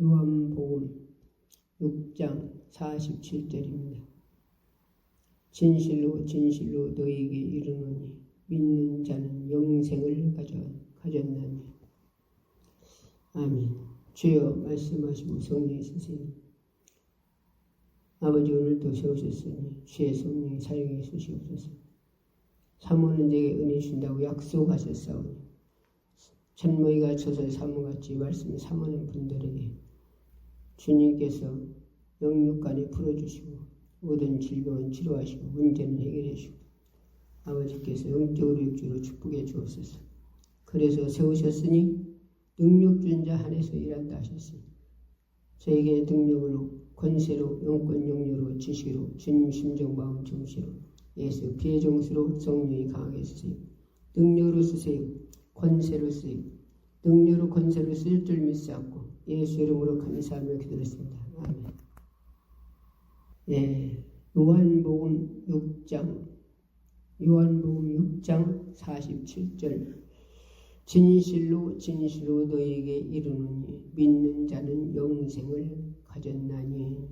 요한복음 6장 47절입니다. 진실로 진실로 너희에게 이르노니 믿는 자는 영생을 가졌나니. 아멘. 주여 말씀하시고 성령이 쓰세요. 아버지 오늘도 세우셨으니 주의 성령이 사용해 주시옵소서. 사모는 내게 은혜 주신다고 약속하셨사오니 천모이가 젖을 사모같이 말씀을 사모하는 분들에게 주님께서 영육간에 풀어주시고 모든 질병은 치료하시고 문제는 해결해 주시고 아버지께서 영적으로 육적으로 축복해 주옵소서. 그래서 세우셨으니 능력 준 자 안에서 일한다 하셨으니 저에게 능력으로 권세로 영권 영료로 지식으로 주님 심정 마음 정시로 예수 피의 정수로 성령이 강하게 쓰세요. 능력으로 쓰세요. 권세로 쓰세요. 능력으로 권세로 쓸 줄 믿사옵고 예수 이름으로 감사하며 기도했습니다. 아멘. 네, 요한복음 6장 47절 진실로 진실로 너희에게 이르노니 믿는 자는 영생을 가졌나니.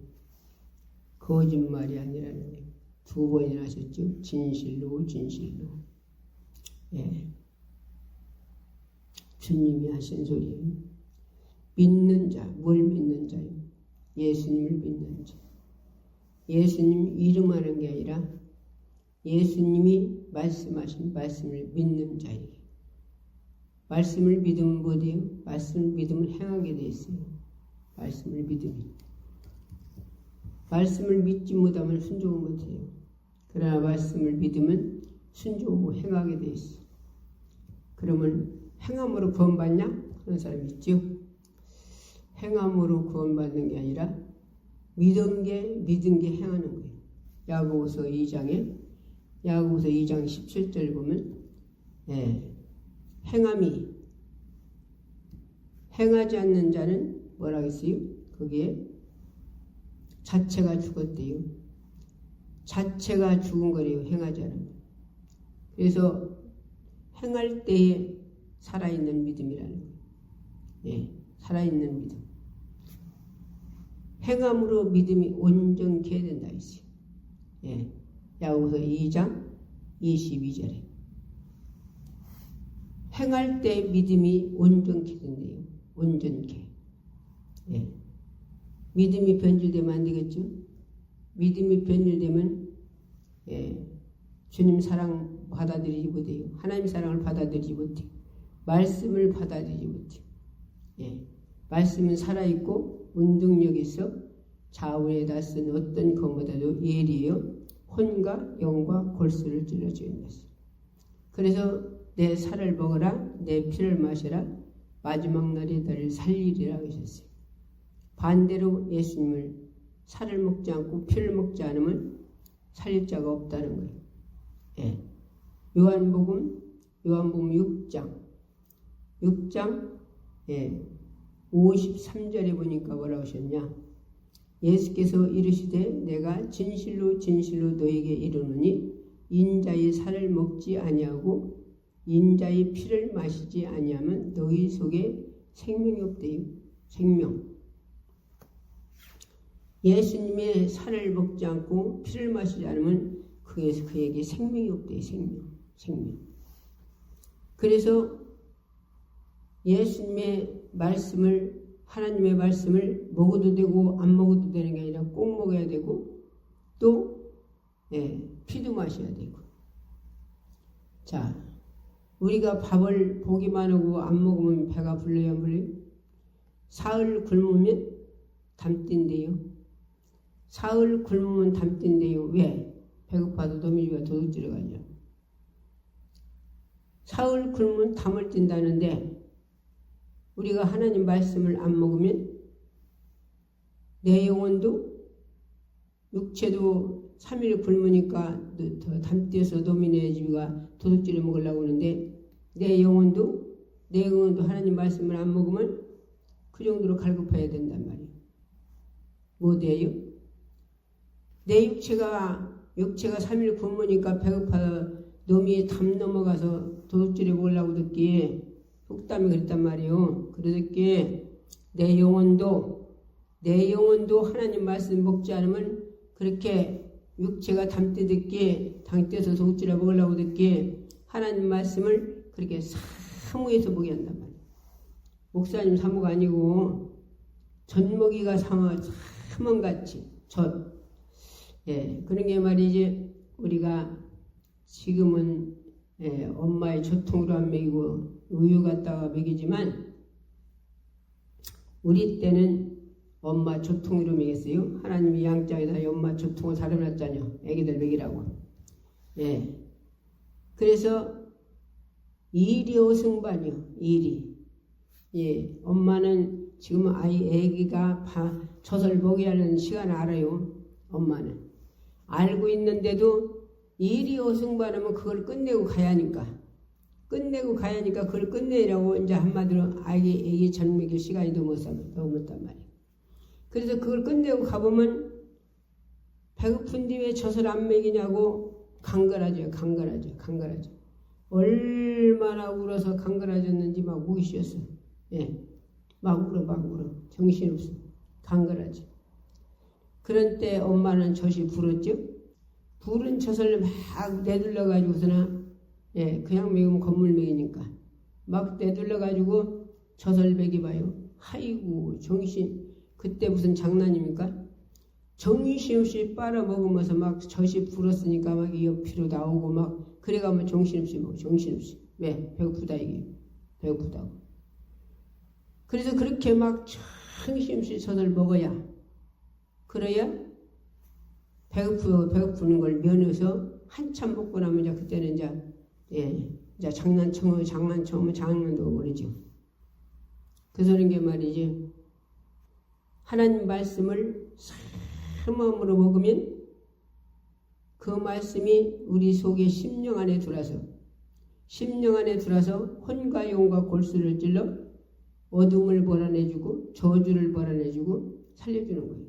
거짓말이 아니라는 거예요. 두 번이나 하셨죠. 진실로 진실로. 예. 주님이 하신 소리예요. 믿는 자, 뭘 믿는 자요? 예수님을 믿는 자. 예수님 이름하는 게 아니라 예수님이 말씀하신 말씀을 믿는 자예요. 말씀을 믿으면 뭐돼요? 말씀을 믿으면 행하게 돼 있어요. 말씀을 믿으면. 말씀을 믿지 못하면 순종을 못해요. 그러나 말씀을 믿으면 순종하고 행하게 돼 있어요. 그러면 행함으로 구원받냐? 그런 사람 있죠? 행함으로 구원받는 게 아니라 믿은 게 행하는 거예요. 야고보서 2장 17절 보면 행하지 않는 자는 뭐라고 했어요? 거기에 자체가 죽었대요. 자체가 죽은 거래요. 행하지 않은 거. 그래서 행할 때에 살아있는 믿음이라는 거예요. 예, 살아있는 믿음. 행함으로 믿음이 온전케 해야 된다 했어요. 예, 야고보서 2장 22절에 행할 때 믿음이 온전케 된대요. 온전케. 예. 믿음이 변질되면 안 되겠죠? 믿음이 변질되면 주님 사랑 받아들이지 못해요. 하나님 사랑을 받아들이지 못해요. 말씀을 받아들이지 못해요. 말씀은 살아있고 운동력이 있어 좌우에다 쓴 어떤 것보다도 예리해요. 혼과 영과 골수를 찔러주는 것을. 그래서 내 살을 먹어라, 내 피를 마셔라, 마지막 날에 너를 살리리라 하셨어요. 반대로 예수님을 살을 먹지 않고 피를 먹지 않으면 살릴 자가 없다는 거예요. 예. 요한복음 6장 53절에 보니까 뭐라고 하셨냐? 예수께서 이르시되 내가 진실로 진실로 너에게 이르노니 인자의 살을 먹지 아니하고 인자의 피를 마시지 아니하면 너희 속에 생명이 없대요. 생명. 예수님의 살을 먹지 않고 피를 마시지 않으면 그에게 생명이 없대요. 생명. 그래서 예수님의 말씀을, 하나님의 말씀을 먹어도 되고 안 먹어도 되는 게 아니라 꼭 먹어야 되고 또 피도 마셔야 되고. 자, 우리가 밥을 보기만 하고 안 먹으면 배가 불러야 안 불러요? 사흘 굶으면 담뜬대요. 사흘 굶으면 담뜬대요. 왜? 배고파도 도미지가 도둑질을 가냐. 사흘 굶으면 담을 뜬다는데 우리가 하나님 말씀을 안 먹으면 내 영혼도 육체도 3일 굶으니까 담뛰어서 도미네 집이가 도둑질을 먹으려고 하는데 내 영혼도 하나님 말씀을 안 먹으면 그 정도로 갈급해야 된단 말이에요. 뭐 돼요? 내 육체가 3일 굶으니까 배고파 놈이 담 넘어가서 도둑질해 먹으려고 듣기에 속담이 그랬단 말이에요. 그러듯게 내 영혼도 하나님 말씀 먹지 않으면 그렇게 육체가 담대 듣기에 당떼서 속지라 먹으려고 듣기에 하나님 말씀을 그렇게 사모해서 먹여야 한단 말이에요. 목사님 사모가 아니고 젖먹이가 사모같이 젖. 예, 그런 게 말이지. 우리가 지금은 엄마의 젖통으로 안 먹이고 우유 갖다가 먹이지만 우리 때는 엄마 젖통으로 먹였어요. 하나님이 양장에다 엄마 젖통을 사려놨잖아요. 애기들 먹이라고. 예. 그래서 일이 승반이요. 일이. 예. 엄마는 지금 애기가 젖을 먹여야 하는 시간을 알아요. 엄마는. 알고 있는데도 일이 승반하면 그걸 끝내고 가야 하니까. 그걸 끝내라고 이제 한마디로 애기 젖 먹일 시간이 넘었단 말이에요. 그래서 그걸 끝내고 가보면 배고픈데 왜 젖을 안 먹이냐고 강걸하죠. 얼마나 울어서 강걸해졌는지 막 목이 쉬었어요. 예, 막 울어. 정신없어. 강걸하죠. 그런 때 엄마는 젖이 불었죠. 부른 젖을 막 내둘러가지고서나 예, 그냥 먹이면 건물 먹이니까 막 내둘러가지고 젖을 먹여봐요. 아이고 정신. 그때 무슨 장난입니까? 정신없이 빨아먹으면서 막 젖이 불었으니까 막 옆으로 나오고 막 그래가면 정신없이 먹어. 정신없이. 왜? 배고프다 이게. 배고프다고. 그래서 그렇게 막 정신없이 젖을 먹어야 그래야 배고프는 걸 면해서 한참 먹고 나면 이제 그때는 이제 장난도 모르죠. 그래서 그런 게 말이지. 하나님 말씀을 사모함으로 먹으면 그 말씀이 우리 속에 심령 안에 들어서 혼과 영과 골수를 찔러 어둠을 벌어내주고 저주를 벌어내주고 살려주는 거예요.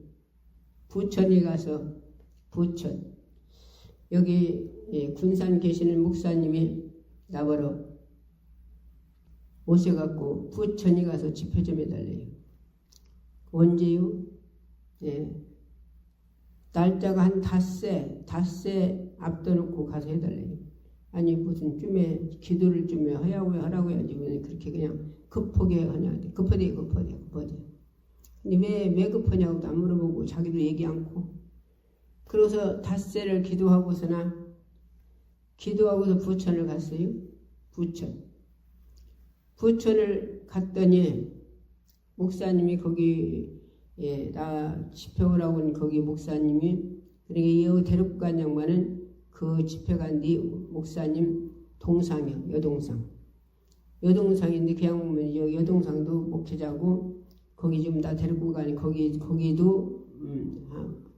부천에 가서 여기 군산 계시는 목사님이 나보러 오셔갖고 부천에 가서 집회 좀 해달래요. 언제요? 예. 날짜가 한 닷새 앞둬놓고 가서 해달래요. 아니 무슨 기도를 하라고 해야지 왜 그렇게 그냥 급하게 하냐. 급하대. 근데 왜 급하냐고도 안 물어보고 자기도 얘기 않고. 그래서 닷새를 기도하고서 부천을 갔어요. 부천을 갔더니 목사님이 거기 나 집회 오라고 한 거기 목사님이 그러니까 이 데리고 간 양반은 그 집회 간 뒤 목사님 동상이요. 여동상인데 그냥 보면 여동상도 목회자고 거기 좀 다 데리고 가니 거기도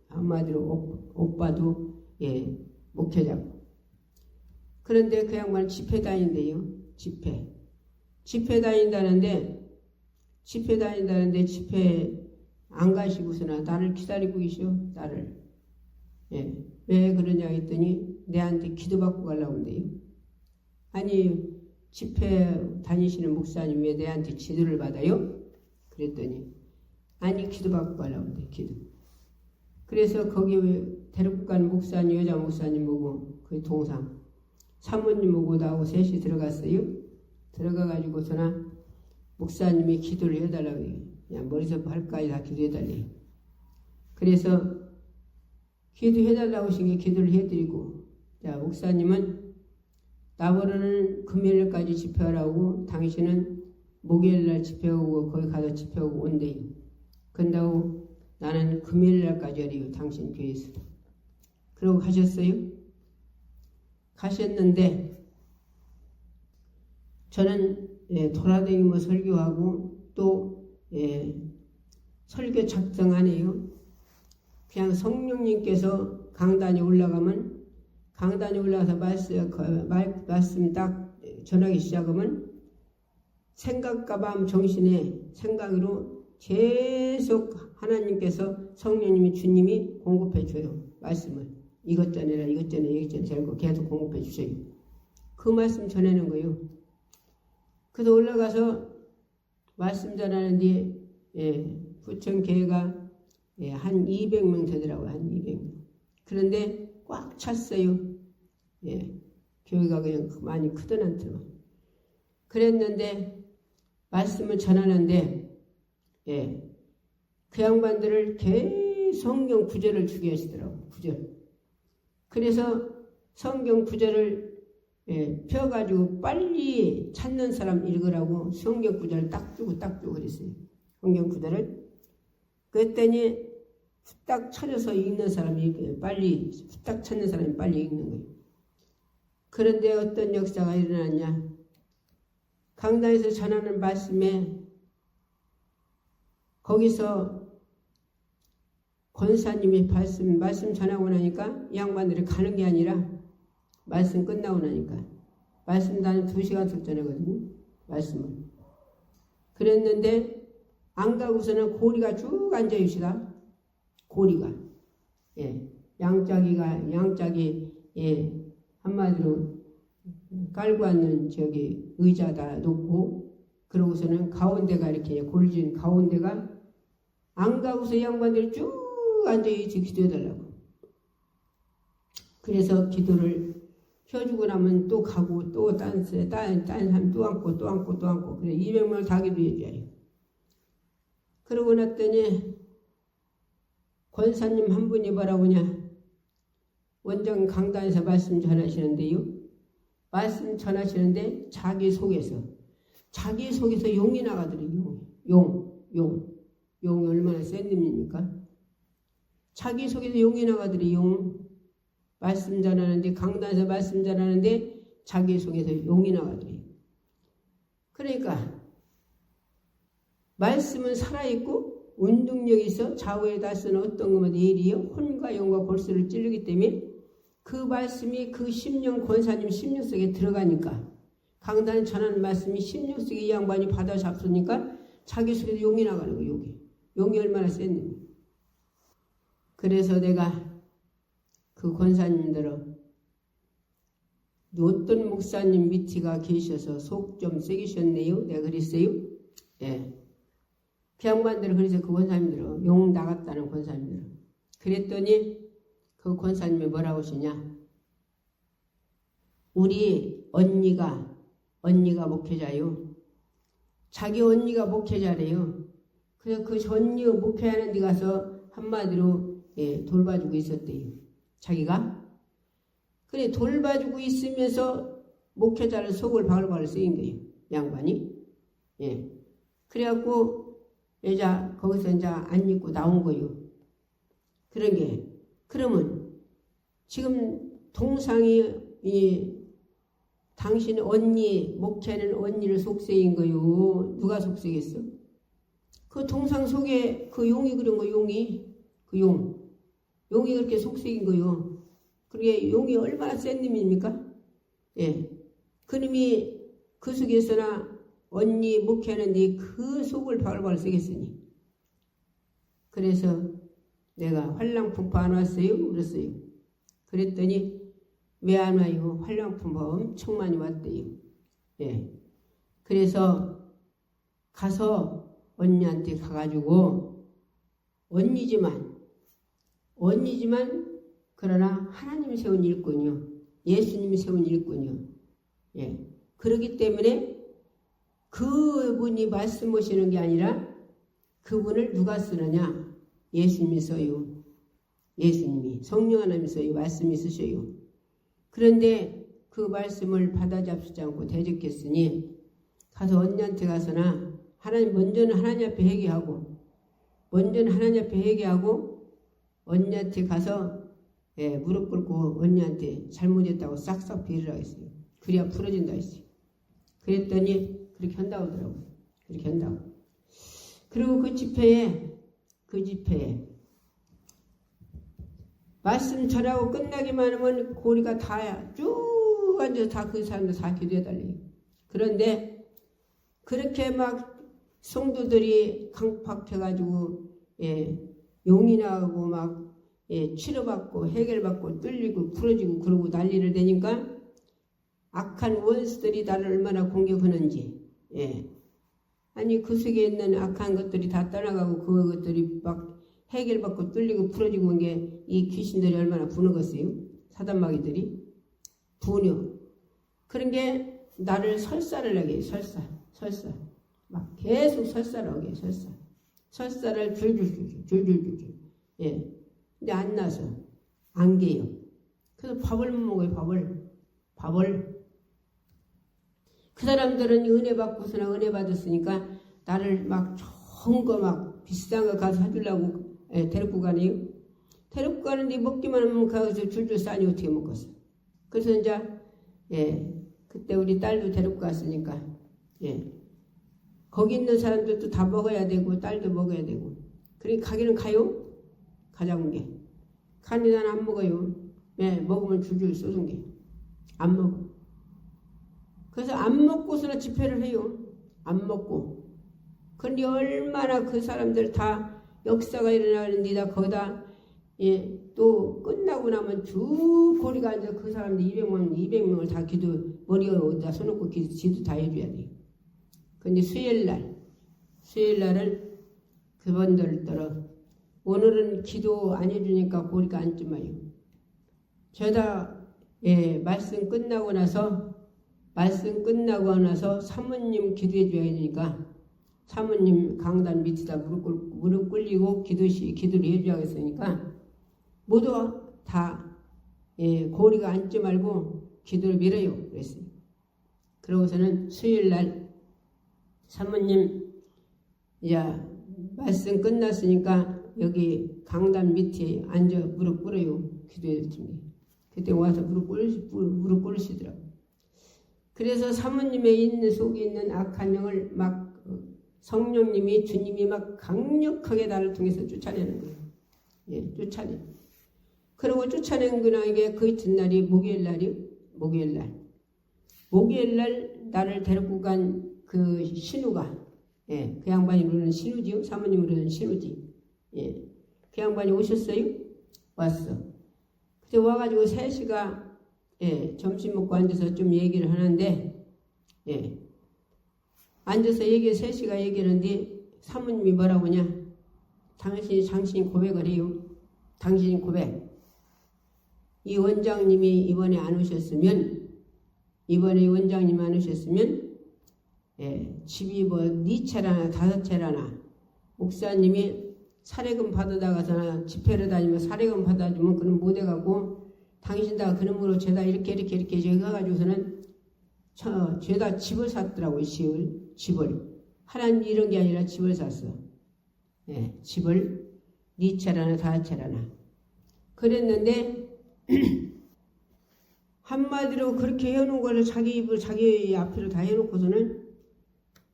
한마디로 오빠도 목회자고. 그런데 그 양반은 집회 다닌대요. 집회 다닌다는데 집회 안 가시고서나 나를 기다리고 계셔. 나를. 예. 왜 그러냐 했더니 내한테 기도받고 가려고 한대요. 아니 집회 다니시는 목사님 왜 내한테 지도를 받아요? 그랬더니 아니 기도받고 가려고 한대. 기도. 그래서 거기 데리고 간 목사님 여자 목사님 보고 그 동상 사모님 보고 나하고 셋이 들어갔어요. 들어가가지고서나 목사님이 기도를 해달라고 해요. 그냥 머리서부터 발까지 다 기도해달래요. 그래서 기도해달라고 하신 게 기도를 해드리고, 자, 목사님은 나보러는 금요일까지 집회하라고 당신은 목요일날 집회하고 거기 가서 집회하고 온대요. 그런다고 나는 금요일날까지 하래요. 당신 교회에서. 그러고 가셨어요. 가셨는데 저는 돌아다니며 설교하고 또 설교 작성 안 해요. 그냥 성령님께서 강단에 올라가면 강단에 올라가서 말씀 딱 전하기 시작하면 생각과 마음 정신의 생각으로 계속 하나님께서 성령님이 주님이 공급해 줘요. 말씀을 이것 전해라 이것 전해라 계속 공급해 주셔요. 그 말씀 전하는 거예요. 그래서 올라가서 말씀 전하는데 부천교회가 한 200명 되더라고요. 한 200명. 그런데 꽉 찼어요. 교회가 그냥 많이 크든 않더만. 그랬는데 말씀을 전하는데 그 양반들을 계속 성경 구절을 주게 하시더라고요. 구절. 그래서 성경 구절을 펴가지고 빨리 찾는 사람 읽으라고 성경 구절을 딱 주고 그랬어요. 성경 구절을. 그랬더니 후딱 찾아서 읽는 사람이 빨리 후딱 찾는 사람이 빨리 읽는 거예요. 그런데 어떤 역사가 일어났냐? 강단에서 전하는 말씀에 거기서 권사님이 말씀 전하고 나니까 이 양반들이 가는 게 아니라 말씀 끝나고 나니까 말씀 나는 2시간 전하거든요. 말씀을. 그랬는데 안 가고서는 고리가 쭉 앉아 있시다. 고리가. 양짝이 한마디로 깔고 앉는 저기 의자다 놓고 그러고서는 가운데가 이렇게 골진 가운데가 안 가고서 이 양반들이 쭉 앉아있지 기도해달라고. 그래서 기도를 펴주고 나면 또 가고 또 딴 사람 또 앉고 그래 200명을 다 기도해줘요. 그러고 났더니 권사님 한 분이 뭐라고 하냐. 원장 강단에서 말씀 전하시는데요. 말씀 전하시는데 자기 속에서 용이 나가더래요. 용이 얼마나 센 놈입니까? 자기 속에서 용이 나가더래요. 용. 말씀 전하는데 강단에서 말씀 전하는데 자기 속에서 용이 나가더래요. 그러니까 말씀은 살아있고 운동력이 있어 좌우에다 쓰는 어떤 것마다 일이요 혼과 영과 골수를 찌르기 때문에 그 말씀이 그 심령 권사님 심령 속에 들어가니까 강단에 전하는 말씀이 심령 속에 이 양반이 받아 잡수니까 자기 속에서 용이 나가는 거예요. 용이 얼마나 센지. 그래서 내가 그 권사님들은 어떤 목사님 밑이가 계셔서 속 좀 새기셨네요. 내가 그랬어요. 그 양반들은 그래서 그 권사님들은 용 나갔다는 권사님들은 그랬더니 그 권사님이 뭐라고 하시냐. 우리 언니가 목회자요. 자기 언니가 목회자래요. 그래서 그 언니가 목회하는 데 가서 한마디로 돌봐주고 있었대요. 자기가. 그래 돌봐주고 있으면서 목회자를 속을 바글바글 쓰인 거예요. 양반이. 그래갖고 여자 거기서 이제 안 입고 나온 거예요. 그런 게. 그러면 지금 동상이 당신 언니 목회하는 언니를 속세인 거요. 누가 속세겠어? 그 동상 속에 그 용이 그런 거 용이 그렇게 속세인 거요. 그게 용이 얼마나 센 놈입니까? 그놈이 그 속에서나 언니 목회하는데 그 속을 바글바글 쓰겠으니. 그래서 내가 활랑풍파 안 왔어요? 그랬어요. 그랬더니 왜 안 와요? 활랑풍파 엄청 많이 왔대요. 그래서 가서 언니한테 가가지고 언니지만 그러나 하나님이 세운 일꾼이요. 예수님이 세운 일꾼이요. 그렇기 때문에 그분이 말씀하시는 게 아니라 그분을 누가 쓰느냐? 예수님이 써요. 예수님이 성령 하나님이 써요. 말씀이 쓰셔요. 그런데 그 말씀을 받아잡수지 않고 대적했으니 가서 언니한테 가서나 먼저는 하나님 앞에 회개하고 언니한테 가서 무릎 꿇고 언니한테 잘못했다고 싹싹 빌으라고 했어요. 그래야 풀어진다 했어요. 그랬더니 그렇게 한다고 하더라고요. 그렇게 한다고. 그리고 그 집회에 말씀 전하고 끝나기만 하면 고리가 다 쭉 앉아서 다 그 사람들 다 기도해달래요. 그런데 그렇게 막 성도들이 강팍해가지고 용이 나가고 막 치료받고 해결받고 뚫리고 부러지고 그러고 난리를 내니까 악한 원수들이 나를 얼마나 공격하는지 아니 그 속에 있는 악한 것들이 다 떠나가고 그것들이 막 해결받고 뚫리고 풀어지고 온 게 이 귀신들이 얼마나 부는겠어요? 사단마귀들이 분요. 그런 게 나를 설사를 하게 해요. 설사. 막 계속 설사를 하게 해요. 설사를 줄줄줄줄. 예. 근데 안 나서 안 개요. 그래서 밥을 못 먹어요. 밥을. 그 사람들은 은혜 받고서나 은혜 받았으니까 나를 막 좋은 거 막 비싼 거 가서 사주려고 데리고 가네요. 데리고 가는데 먹기만 하면 가서 줄줄 싸니 어떻게 먹겠어. 그래서 이제 그때 우리 딸도 데리고 갔으니까 거기 있는 사람들도 다 먹어야 되고 딸도 먹어야 되고 그러니까 가기는 가요. 가자고 게. 가니 난 안 먹어요. 먹으면 줄줄 쏘는 게. 안 먹어. 그래서 안 먹고서는 집회를 해요. 안 먹고. 그런데 얼마나 그 사람들 다 역사가 일어나는데 다 거기다 또 끝나고 나면 쭉 고리가 앉아 그 사람들 200명을 다 기도 머리에 어디다 써놓고 기도 다 해줘야 돼요. 근데 수요일날은 그분들을 따라 오늘은 기도 안 해주니까 고리가 앉지 마요. 저다 말씀 끝나고 나서 사모님 기도해 줘야 되니까 사모님 강단 밑에다 무릎 꿇리고 기도를 해줘야겠으니까 모두 다 고리가 앉지 말고 기도를 밀어요. 그랬어요. 그러고서는 수요일날 사모님 야 말씀 끝났으니까 여기 강단 밑에 앉아 무릎 꿇어요. 기도해 줍니다. 그때 와서 무릎 꿇으시더라고요. 그래서 사모님의 있는 속에 있는 악한 영을 막 성령님이 주님이 막 강력하게 나를 통해서 쫓아내는 거예요. 쫓아내. 그리고 쫓아낸 그날에 그 이튿날이 목요일날 나를 데리고 간 그 신우가 그 양반이 부르는 신우지요. 사모님 부르는 신우지. 그 양반이 오셨어요. 왔어. 그때 와가지고 3시가 점심 먹고 앉아서 좀 얘기를 하는데 앉아서 3시가 얘기하는데 사모님이 뭐라고 하냐. 당신이 고백을 해요. 당신이 고백. 이 원장님이 이번에 원장님이 안 오셨으면 집이 뭐 4채라나 5채라나 목사님이 사례금 받아다가서나 집회를 다니면 사례금 받아주면 그는 못해가고 당신다가 그놈으로 죄다 이렇게 해가지고서는 죄다 집을 샀더라고요. 집을. 하나님 이런 게 아니라 집을 샀어. 집을 4채라나 5채라나. 그랬는데 한마디로 그렇게 해놓은 거를 자기 입을 자기 앞으로 다 해놓고서는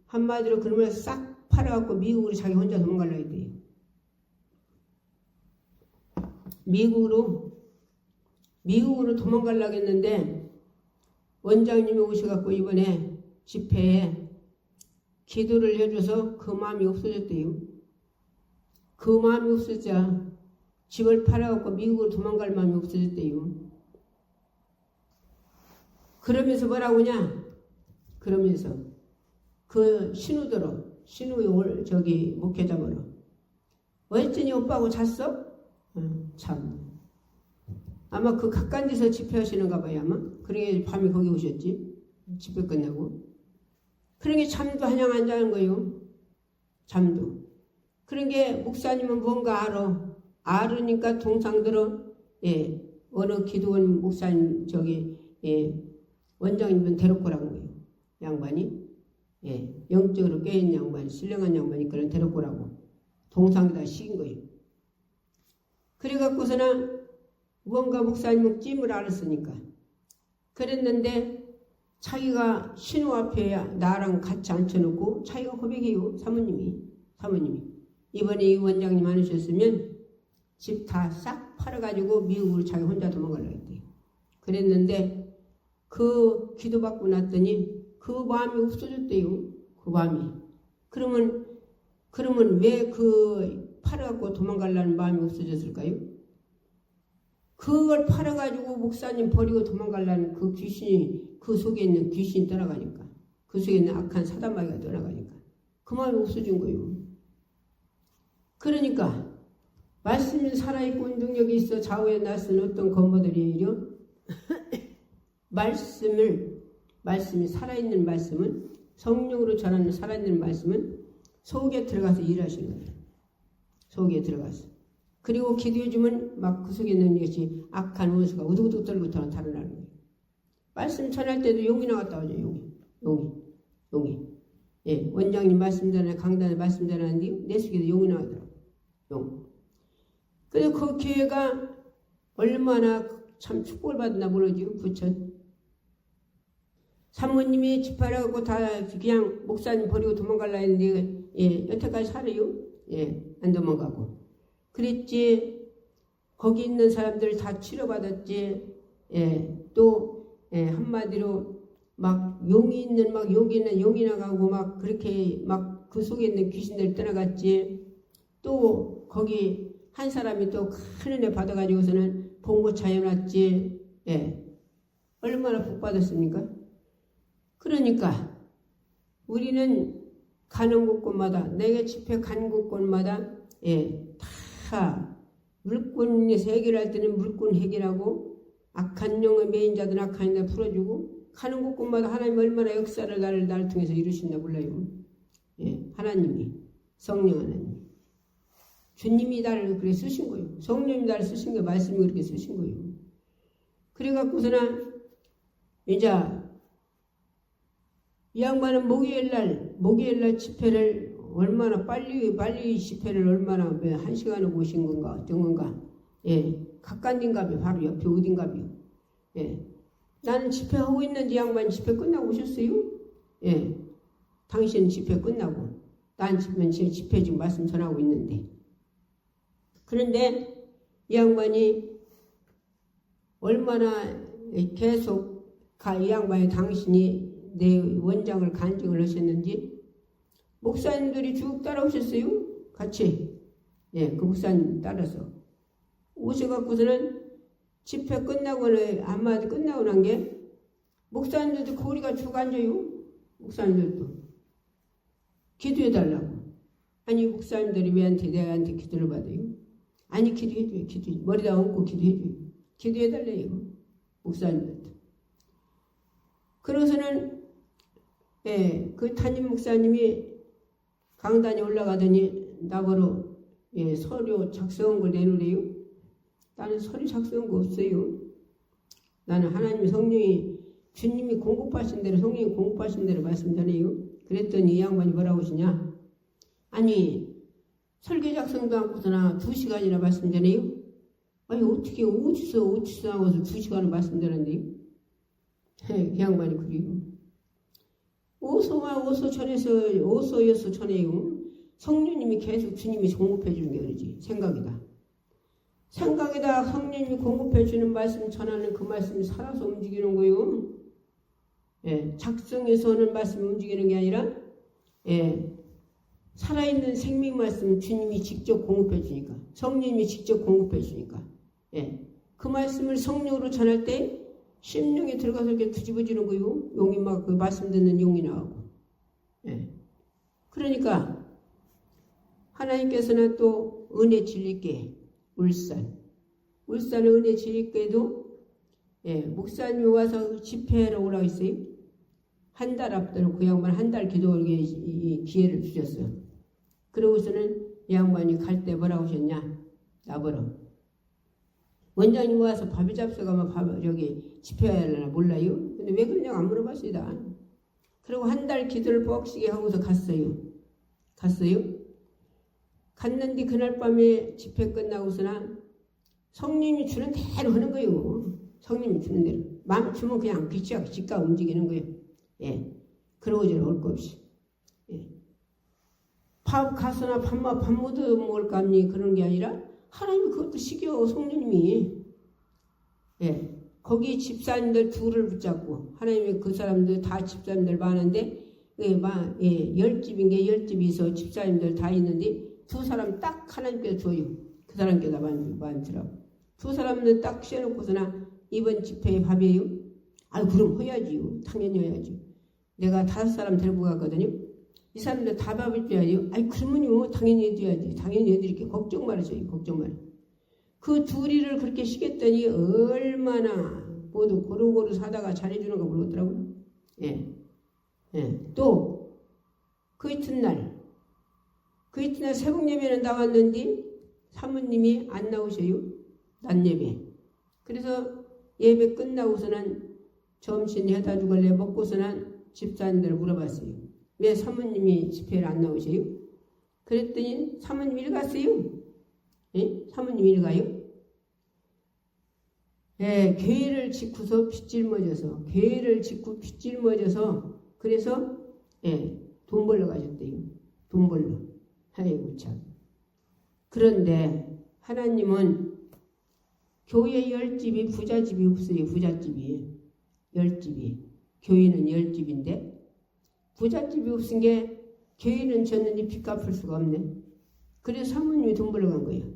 한마디로 그러면 싹 팔아갖고 미국으로 자기 혼자 도망가려 했대요. 미국으로 도망가려고 했는데 원장님이 오셔갖고 이번에 집회에 기도를 해줘서 그 마음이 없어졌대요. 그 마음이 없어져 집을 팔아갖고 미국으로 도망갈 마음이 없어졌대요. 그러면서 뭐라고 하냐? 그러면서 그 신우의 저기 목회자으로 어쨌더니 오빠하고 잤어? 참. 아마 그 가까운 데서 집회하시는가 봐요. 아마. 그러게 밤에 거기 오셨지. 집회 끝나고. 그러게 잠도 한양 안 자는 거예요. 잠도. 그런 게 목사님은 뭔가 알으니까 동상들어 어느 기도원 목사님 원장님은 데리고 오라는 거예요. 양반이. 영적으로 깨인 양반, 신령한 양반이 그런 데리고 오라고. 동상에다 시킨 거예요. 그래갖고서는 뭔가 목사님은 찜을 알았으니까. 그랬는데 자기가 신우 앞에 나랑 같이 앉혀놓고 자기가 고백해요. 사모님이. 이번에 이 원장님 안 오셨으면 집 다 싹 팔아가지고 미국으로 자기 혼자 도망가려고 했대요. 그랬는데 그 기도받고 났더니 그 마음이 없어졌대요. 그 마음이. 그러면 왜 그 팔아갖고 도망가려는 마음이 없어졌을까요? 그걸 팔아가지고 목사님 버리고 도망가려는 그 귀신이 그 속에 있는 귀신이 떠나가니까 그 속에 있는 악한 사단마귀가 떠나가니까 그만 없어진 거예요. 그러니까 말씀이 살아있고 능력이 있어 좌우에 나선 어떤 건모들이에요. 말씀이 살아있는 말씀은 성령으로 전하는 살아있는 말씀은 속에 들어가서 일하시는 거예요. 속에 들어가서. 그리고 기도해주면 막 그 속에 있는 것이 악한 원수가 우두우두 떨고 달아나는 거예요. 말씀 전할 때도 용이 나왔다 하죠. 용이. 예, 원장님 말씀 전에 강단에 말씀 전하는데 내 속에도 용이 나오더라고요. 용. 그래서 그 교회가 얼마나 참 축복을 받았나 모르지요. 부천. 사모님이 집하라고 다 그냥 목사님 버리고 도망갈라 했는데 예, 여태까지 살아요. 예, 안 도망가고. 그랬지. 거기 있는 사람들 다 치료받았지. 예, 또 예, 한마디로 막 용이 있는 막 여기는 용이 나가고 막 그렇게 막 그 속에 있는 귀신들 떠나갔지. 또 거기 한 사람이 또 큰 은혜 받아가지고서는 봉고 차여놨지. 예, 얼마나 복 받았습니까? 그러니까 우리는 가는 곳곳마다 내가 집회 간 곳곳마다 예, 다 물꾼에서 해결할 때는 물꾼 해결하고 악한 영의 매인 자들은 악한 자 풀어주고 가는 곳곳마다 하나님 얼마나 역사를 나를 통해서 이루신다 몰라요. 예, 하나님이 성령 하나님 주님이 나를 그렇게 쓰신 거예요. 성령이 나를 쓰신 거예요. 말씀이 그렇게 쓰신 거예요. 그래갖고서는 이제 이 양반은 목요일날 집회를 얼마나 빨리 집회를 얼마나 한 시간을 오신 건가 어떤 건가. 예, 가까운데인가요? 바로 옆에 어딘가요? 예, 나는 집회하고 있는데 이 양반 집회 끝나고 오셨어요? 예, 당신 집회 끝나고 난 지금 집회 지금 말씀 전하고 있는데. 그런데 이 양반이 얼마나 계속 이 양반이 당신이 내 원장을 간증을 하셨는지 목사님들이 쭉 따라오셨어요. 같이. 예, 그 목사님 따라서 오셔갖고서는 집회 끝나고는 아마 끝나고 난 게 목사님들도 거리가 쭉 앉아요. 목사님들도 기도해달라고. 아니 목사님들이 왜한테 내한테 기도를 받아요? 아니 기도해줘요. 머리다 얹고 기도해줘요. 기도해달래요. 목사님들도. 그러고서는 예, 그 담임 목사님이 강단에 올라가더니 나보러 예, 서류 작성한 걸 내놓으래요. 나는 서류 작성한 거 없어요. 나는 하나님 성령이 주님이 공급하신 대로 성령이 공급하신 대로 말씀 전해요. 그랬더니 이 양반이 뭐라고 하시냐. 아니 설교 작성도 않고서나 2시간이나 말씀 전해요. 아니 어떻게 어디서 나와서 2시간을 말씀 전한대요. 그 양반이 그리고 오소여서 전해요. 성령님이 계속 주님이 공급해 주는 게 그러지. 생각이다 성령님이 공급해 주는 말씀 전하는 그 말씀이 살아서 움직이는 거예요. 예, 작성해서 하는 말씀 움직이는 게 아니라 예, 살아있는 생명 말씀 주님이 직접 공급해 주니까 성령님이 직접 공급해 주니까 예, 그 말씀을 성령으로 전할 때 심령에 들어가서 이렇게 뒤집어지는 거요. 용이 막 그 말씀 듣는 용이 나오고. 예. 그러니까 하나님께서는 또 은혜 진리교회 울산 은혜 진리교회도 예, 목사님이 와서 집회하러 오라고 했어요. 한 달 앞두고 그 양반 한 달 기도하게 기회를 주셨어요. 그러고서는 이 양반이 갈 때 뭐라고 하셨냐. 나보러 원장님 와서 밥이 잡숴가면 저기 집회하려나 몰라요? 근데 왜 그러냐고 안 물어봤습니다. 그리고 한 달 기도를 뻑시게 하고서 갔어요. 갔는데 그날 밤에 집회 끝나고서나 성령님이 주는 대로 하는 거예요. 성령님이 주는 대로. 마음 주면 그냥 빛가 움직이는 거예요. 예. 그러고 저러 올 거 없이. 예. 밥 가서나 밥 못 먹을까 하니 그런 게 아니라 하나님이 그것도 시겨 성령님이. 예. 거기 집사님들 둘을 붙잡고 하나님이 그 사람들 다 집사님들 많은데 예, 10집인 게 10집이서 집사님들 다 있는데 두 사람 딱 하나님께서 줘요. 그 사람께다 많더라고. 두 사람은 딱 쉬어놓고서나 이번 집회에 밥이에요. 아유 그럼 해야지요. 당연히 해야지. 내가 5사람 데리고 갔거든요. 이 사람들 다 밥을 줘야지. 아이, 그러면요, 당연히 해줘야지. 당연히 해드릴게. 걱정 말으세요. 걱정 말. 그 둘이를 그렇게 시켰더니 얼마나 모두 고루고루 사다가 잘해주는 거 모르겠더라고요. 예. 예. 또, 그 이튿날 새벽 예배는 나왔는데 사모님이 안 나오셔요. 낮 예배. 그래서 예배 끝나고서는 점심 해다 주길래 먹고서는 집사님들 물어봤어요. 왜 사모님이 집회를 안 나오셔요? 그랬더니 사모님 일 갔어요. 예? 사모님 일 가요? 예, 교회를 짓고서 핏질머져서 그래서 예, 돈 벌러 가셨대요. 돈 벌러. 아이고 참. 그런데 하나님은 교회 10집이 부잣집이 없어요. 부잣집이 10집이. 교회는 10집인데 부잣집이 없은 게 교회는 졌는데 빚 갚을 수가 없네. 그래서 사모님이 돈 벌러 간 거예요.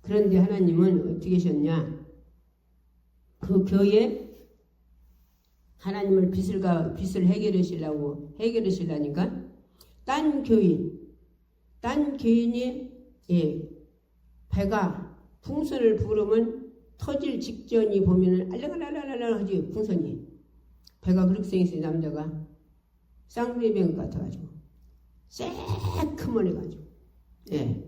그런데 하나님은 어떻게 하셨냐? 그 교회 하나님을 빚을 해결하시려니까 딴 교인이 예, 배가 풍선을 부르면 터질 직전이 보면은 알랑알랑알랑 하지 풍선이. 배가 그렇게 생겼어요. 남자가 쌍둥이병 같아가지고 새크멀 해가지고. 예.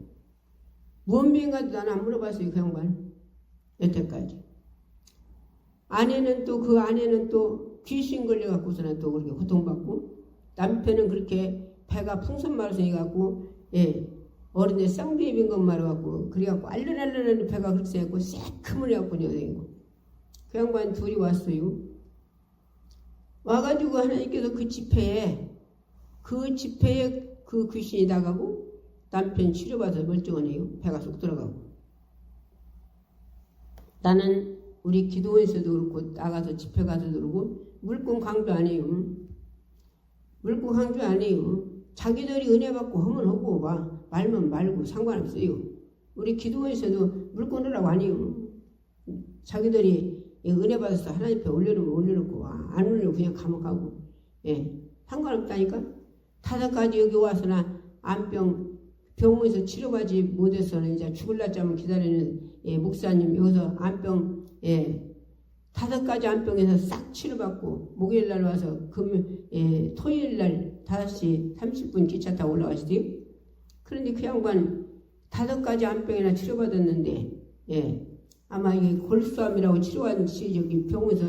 무슨 병인가도 나는 안 물어봤어요. 그 양반 여태까지. 아내는 또 귀신 걸려갖고서는 또 그렇게 고통받고, 남편은 그렇게 배가 풍선 마라서 해갖고, 예, 어른들 쌍둥이 빈 것 말아갖고, 그래갖고 알르랄르랄 배가 그렇게 생겼고 새크멀 해갖고 여행이고. 그 양반 둘이 왔어요. 와가지고 하나님께서 그 집회에 그 귀신이 나가고 남편 치료받아서 멀쩡하네요. 배가 쏙 들어가고. 나는 우리 기도원에서도 그렇고 나가서 집회 가서도 그러고 물권 강조 안 해요. 물권 강조 안 해요. 자기들이 은혜 받고 하면 하고 말면 말고 상관없어요. 우리 기도원에서도 물권이라고 안 해요. 자기들이 은혜 받아서 하나님 앞에 올려놓고 안 올려놓고 그냥 감옥 가고. 예, 상관없다니까. 5가지 여기 와서나 병원에서 치료받지 못해서는 이제 죽을 날짜만 기다리는 예, 목사님 여기서 안병 5가지 안병에서 싹 치료받고 목요일날 와서 토요일날 5시 30분 기차 타고 올라가시대요. 그런데 그 양반 5가지 안병이나 치료받았는데 예, 아마 이게 골수암이라고 치료한 여기 병원에서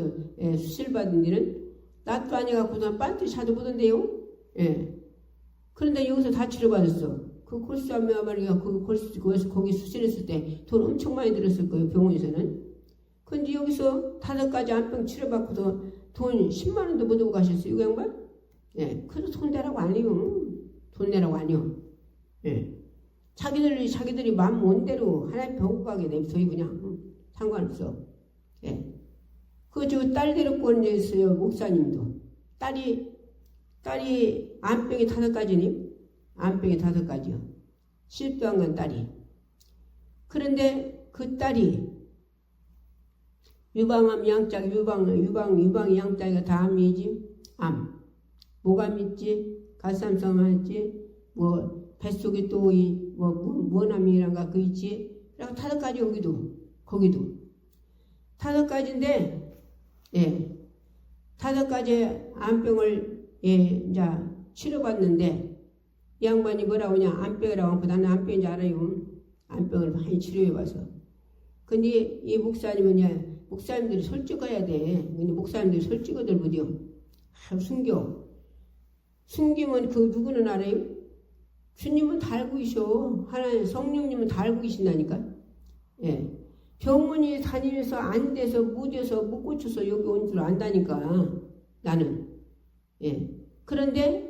수술받은 데는 낫도 아니갖고서 빤트 차도 보던데요. 예. 그런데 여기서 다 치료받았어. 그 골수암이 말이야. 거기 수술했을 때 돈 엄청 많이 들었을 거예요. 병원에서는. 근데 여기서 5가지 안병 치료받고도 돈 10만 원도 못 오고 가셨어요. 이 양반? 예. 그래도 돈 내라고 아니요. 돈 내라고 아니요. 예. 자기들이 마음 온 대로 하나님 보고 가게 냅둬요. 그냥. 상관없어. 예. 저 딸 데리고 온 데 있어요. 목사님도. 딸이 안병이 5가지니? 안병이 5가지요. 실도한 건 딸이. 그런데 그 딸이 유방암 양짝, 유방 양짝이가 다 암이지. 암. 목암 있지. 가슴암 있지. 뱃속에 또 무원암이란가 그 있지. 그리고 5가지 거기도. 5가지인데, 예. 5가지 암병을, 예, 이제 치료받는데, 이 양반이 뭐라고 하냐, 암병이라고 하고, 나는 암병인 줄 알아요. 암병을 많이 치료해봐서. 근데 이 목사님은, 목사님들이 솔직해야 돼. 근데 목사님들이 솔직하들 못이요. 숨기면 그 누구는 알아요? 주님은 다 알고 계셔. 하나님, 성령님은 다 알고 계신다니까. 예. 병원에 다니면서 안 돼서 못 고쳐서 여기 온 줄 안다니까. 나는. 예. 그런데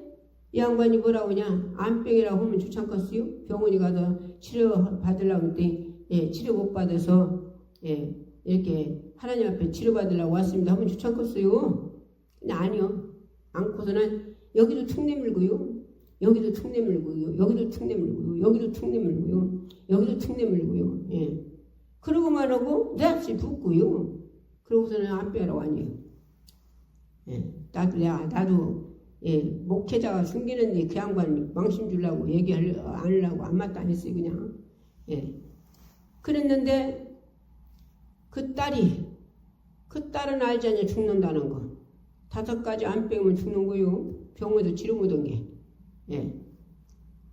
이 양반이 뭐라고 하냐? 암병이라고 하면 좋지 않겠어요? 병원에 가서 치료 받으려고 했더니 예, 치료 못 받아서 예, 이렇게 하나님 앞에 치료 받으려고 왔습니다 하면 좋지 않겠어요? 근데 아니요. 않고서는 여기도 툭 내밀고요. 여기도 툭 내밀고요. 여기도 툭 내밀고요. 여기도 툭 내밀고요. 여기도 툭 내밀고요. 예. 그러고만 하고 내 앞에 붙고요. 그러고서는 암병이라고 아니에요. 예. 나도 목회자가 숨기는데 그 양반 망신 주려고 얘기하려고 안 하려고 안 맞다 안 했어요 그냥. 그랬는데 그 딸은 알잖아요 죽는다는 거. 5가지 안 빼면 죽는 거요. 병원에도 치료 못한 게.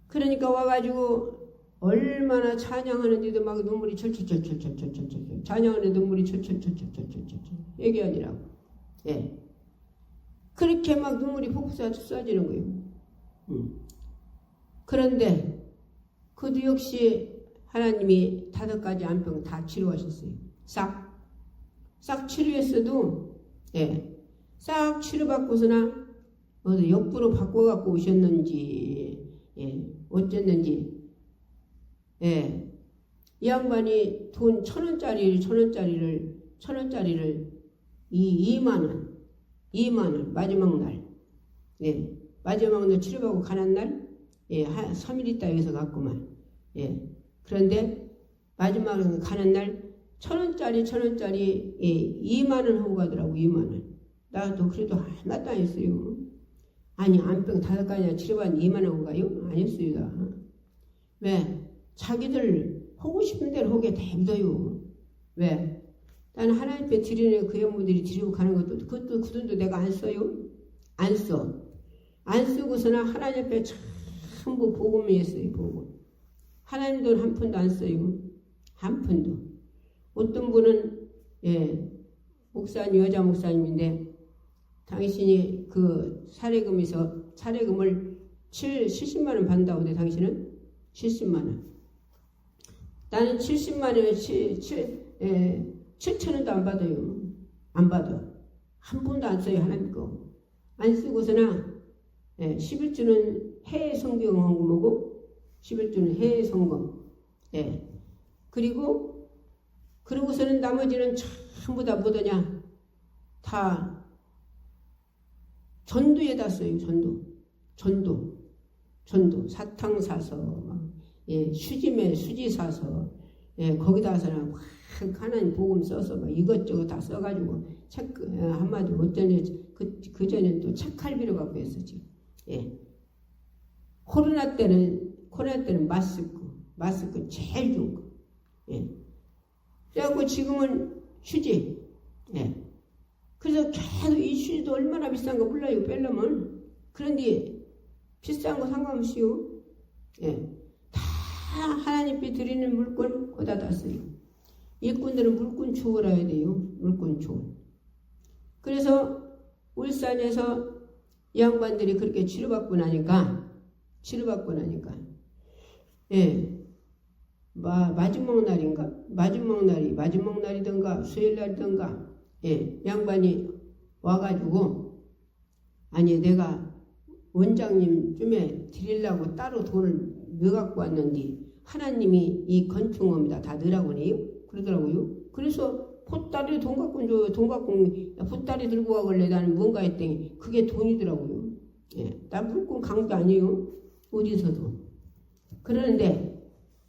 그러니까 와가지고 얼마나 찬양하는데도 막 눈물이 철철철철철철철철 찬양하는 눈물이 철철철철철철철 얘기하니라고. 그렇게 막 눈물이 폭풍 쏟아지는 거예요. 그런데 그도 역시 하나님이 5가지 안병 다 치료하셨어요. 싹 치료했어도 싹 치료받고서나 어디 옆으로 바꿔갖고 오셨는지 어쨌는지 이 양반이 돈 1,000원짜리를 2만 원 마지막 날 마지막 날 치료받고 가는 날 3일 있다 여기서 갔구만. 그런데 마지막에 가는 날 1,000원짜리 2만 원 하고 가더라고. 2만 원. 나도 그래도 하나도 안 했어요. 아니 안병 5가지나 치료받는 2만 원 하고 가요? 안 했어요. 나. 왜? 자기들 하고 싶은 대로 하게 냅둬요. 왜? 나는 하나님 앞에 드리는 그 영혼들이 드리고 가는 것도 그것도 그 돈도 내가 안 써요. 안 써. 안 쓰고서나 하나님 앞에 전부 복음이 했어요. 복음. 하나님 돈 한 푼도 안 써요. 한 푼도. 어떤 분은 목사님 여자 목사님인데 당신이 그 사례금을 70만 원 받는다고 돼. 당신은 70만 원. 나는 70만 원에 7,000원도 안 받아요. 안 받아. 한 푼도 안 써요. 하나님 거. 안 쓰고서나 11주는 해외 성경 헌금하고 11주는 해외 성금. 그러고서는 나머지는 전부 다 뭐더냐. 다 전도에다 써요. 전도. 사탕 사서 수지매 수지 사서 거기다 서는 하나님 복음 써서 막 이것저것 다 써가지고 책 한마디로 어쩌니 그 전에 또 책할비로 갖고 했었지. 코로나 때는 마스크 제일 좋은 거. 그래갖고 지금은 휴지. 그래서 계속 이 휴지도 얼마나 비싼 거 몰라요. 빼려면. 그런데 비싼 거 상관없이요. 다 하나님께 드리는 물건 거기다 다 써요. 일꾼들은 물꾼 추월해야 돼요. 물꾼 추월. 그래서 울산에서 양반들이 그렇게 치료받고 나니까 마지막 날이던가 수요일 날이던가 양반이 와가지고 아니 내가 원장님 쯤에 드리려고 따로 돈을 넣어갖고 왔는데 하나님이 이 건축업에다 다 넣으라고 해요. 그러더라고요. 그래서 보따리 돈 갖고 줘요. 돈 갖고 보따리 들고 가길래 나는 뭔가 했더니 그게 돈이더라고요. 나 물건 강도 아니에요. 어디서도. 그러는데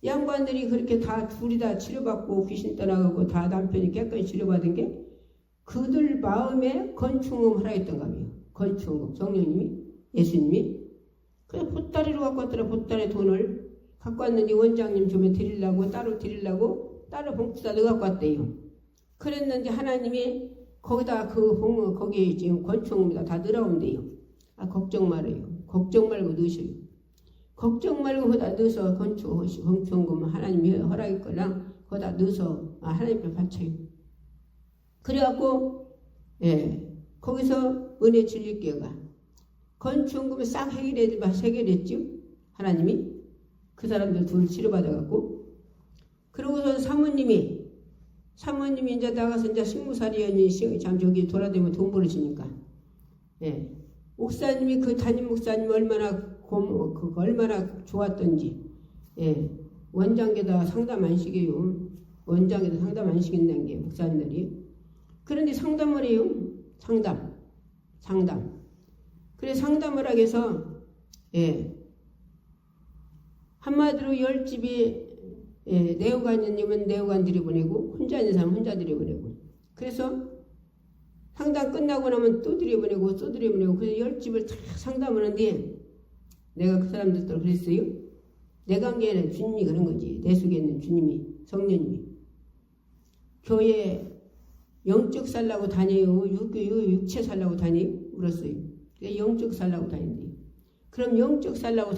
양반들이 그렇게 다 둘이 다 치료받고 귀신 떠나가고 다 남편이 깨끗이 치료받은 게 그들 마음에 건축업 하라 했던가 봐요. 건축업. 성령님이 예수님이. 그래서 보따리로 갖고 왔더라. 보따리 돈을 갖고 왔는데 원장님 좀 드리려고 따로 봉투다 넣어 갖고 왔대요. 그랬는데 하나님이 거기다 거기 지금 건축업에다 다 넣으라온대요. 걱정 말아요. 걱정 말고 넣으셔요. 걱정 말고 거기다 넣어서 건축금 하나님이 허락했거나 거기다 넣어서 하나님께 바쳐요. 그래갖고 거기서 은혜 진리교회가 건축금을 싹 해결했죠. 하나님이 그 사람들 둘 치료받아갖고 그러고서 사모님이 이제 나가서 이제 식무살이니 참 저기 돌아다니면 돈 벌으시니까 목사님이 그 담임 목사님 얼마나 좋았던지 원장에다 상담 안 시켜요. 원장에다 상담 안 시킨다는 게 목사님들이. 그런데 상담을 해요. 상담. 그래 상담을 하기 위해서 한마디로 10집이 네오간이면 네오간 들여보내고 혼자 있는 사람 혼자 들여보내고 그래서 상담 끝나고 나면 또 들여보내고 또 들여보내고 그래서 10집을 다 상담하는데 내가 그 사람들도 그랬어요. 내 관계에는 주님이 그런 거지. 내 속에 있는 주님이 성령님이 교회 영적 살라고 다녀요. 육체 살라고 다녀요. 울었어요. 영적 살라고 다닌대요. 그럼 영적 살라고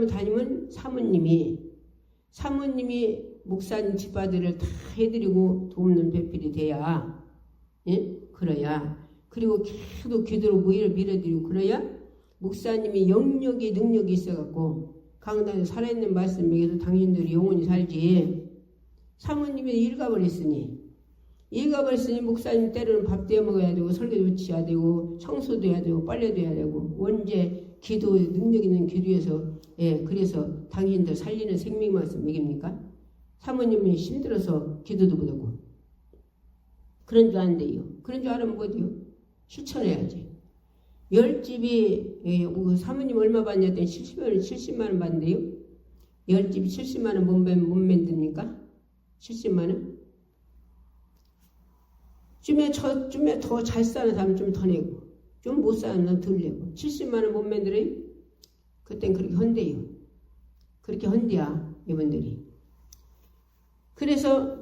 다니면 사모님이 목사님 집아들을 다 해드리고 돕는 배필이 돼야, 예? 그래야, 그리고 계속 기도로 밀어드리고 그래야 목사님이 영역이 능력이 있어갖고 강단에 살아있는 말씀 먹여서 당신들이 영원히 살지. 사모님이 일가버렸으니 목사님 때로는 밥 데워 먹어야 되고 설교도 치야 되고 청소도 해야 되고 빨래도 해야 되고 언제 기도 능력 있는 기도에서 그래서 당신들 살리는 생명 말씀 먹입니까? 사모님이 힘들어서 기도도 못하고 그런 줄 아는데요. 그런 줄 알으면 뭐지요? 실천해야지. 10집이 사모님 얼마 받냐 했더니 70만 원 받는데요. 10집이 70만 원 못 만듭니까? 70만 원? 쯤에 더 잘 사는 사람 좀 더 내고 좀 못 사는 사람 덜 내고 70만 원 못 만들어요? 그땐 그렇게 헌대요. 그렇게 헌대야 이분들이. 그래서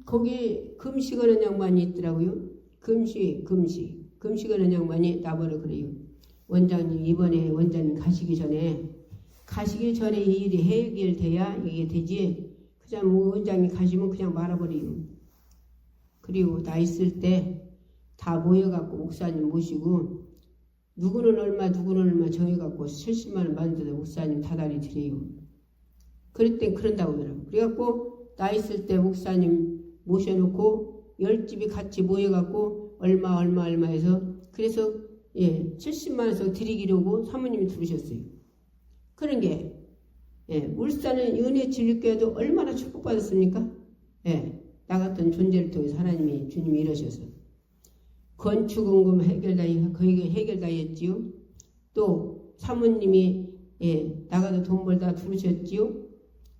거기 금식하는 양반이 있더라고요. 금식하는 양반이 나보러 그래요. 원장님 이번에 원장님 가시기 전에 이 일이 해결돼야 이게 되지. 그냥 원장님 가시면 그냥 말아버려요. 그리고 나 있을 때 다 모여갖고 목사님 모시고 누구는 얼마 정해갖고 70만 원 만들어서 목사님 다달이 드려요. 그럴 땐 그런다고 하더라고요. 그래갖고 나 있을 때 목사님 모셔놓고 10집이 같이 모여갖고 얼마 해서 그래서 70만 원씩 드리기로 사모님이 들으셨어요. 그런 게 울산은 은혜 진리교회도 얼마나 축복받았습니까? 나 같은 존재를 통해서 하나님이 주님이 이러셔서 건축원금 해결다 했지요. 또 사모님이 나가서 돈 벌다 들으셨지요.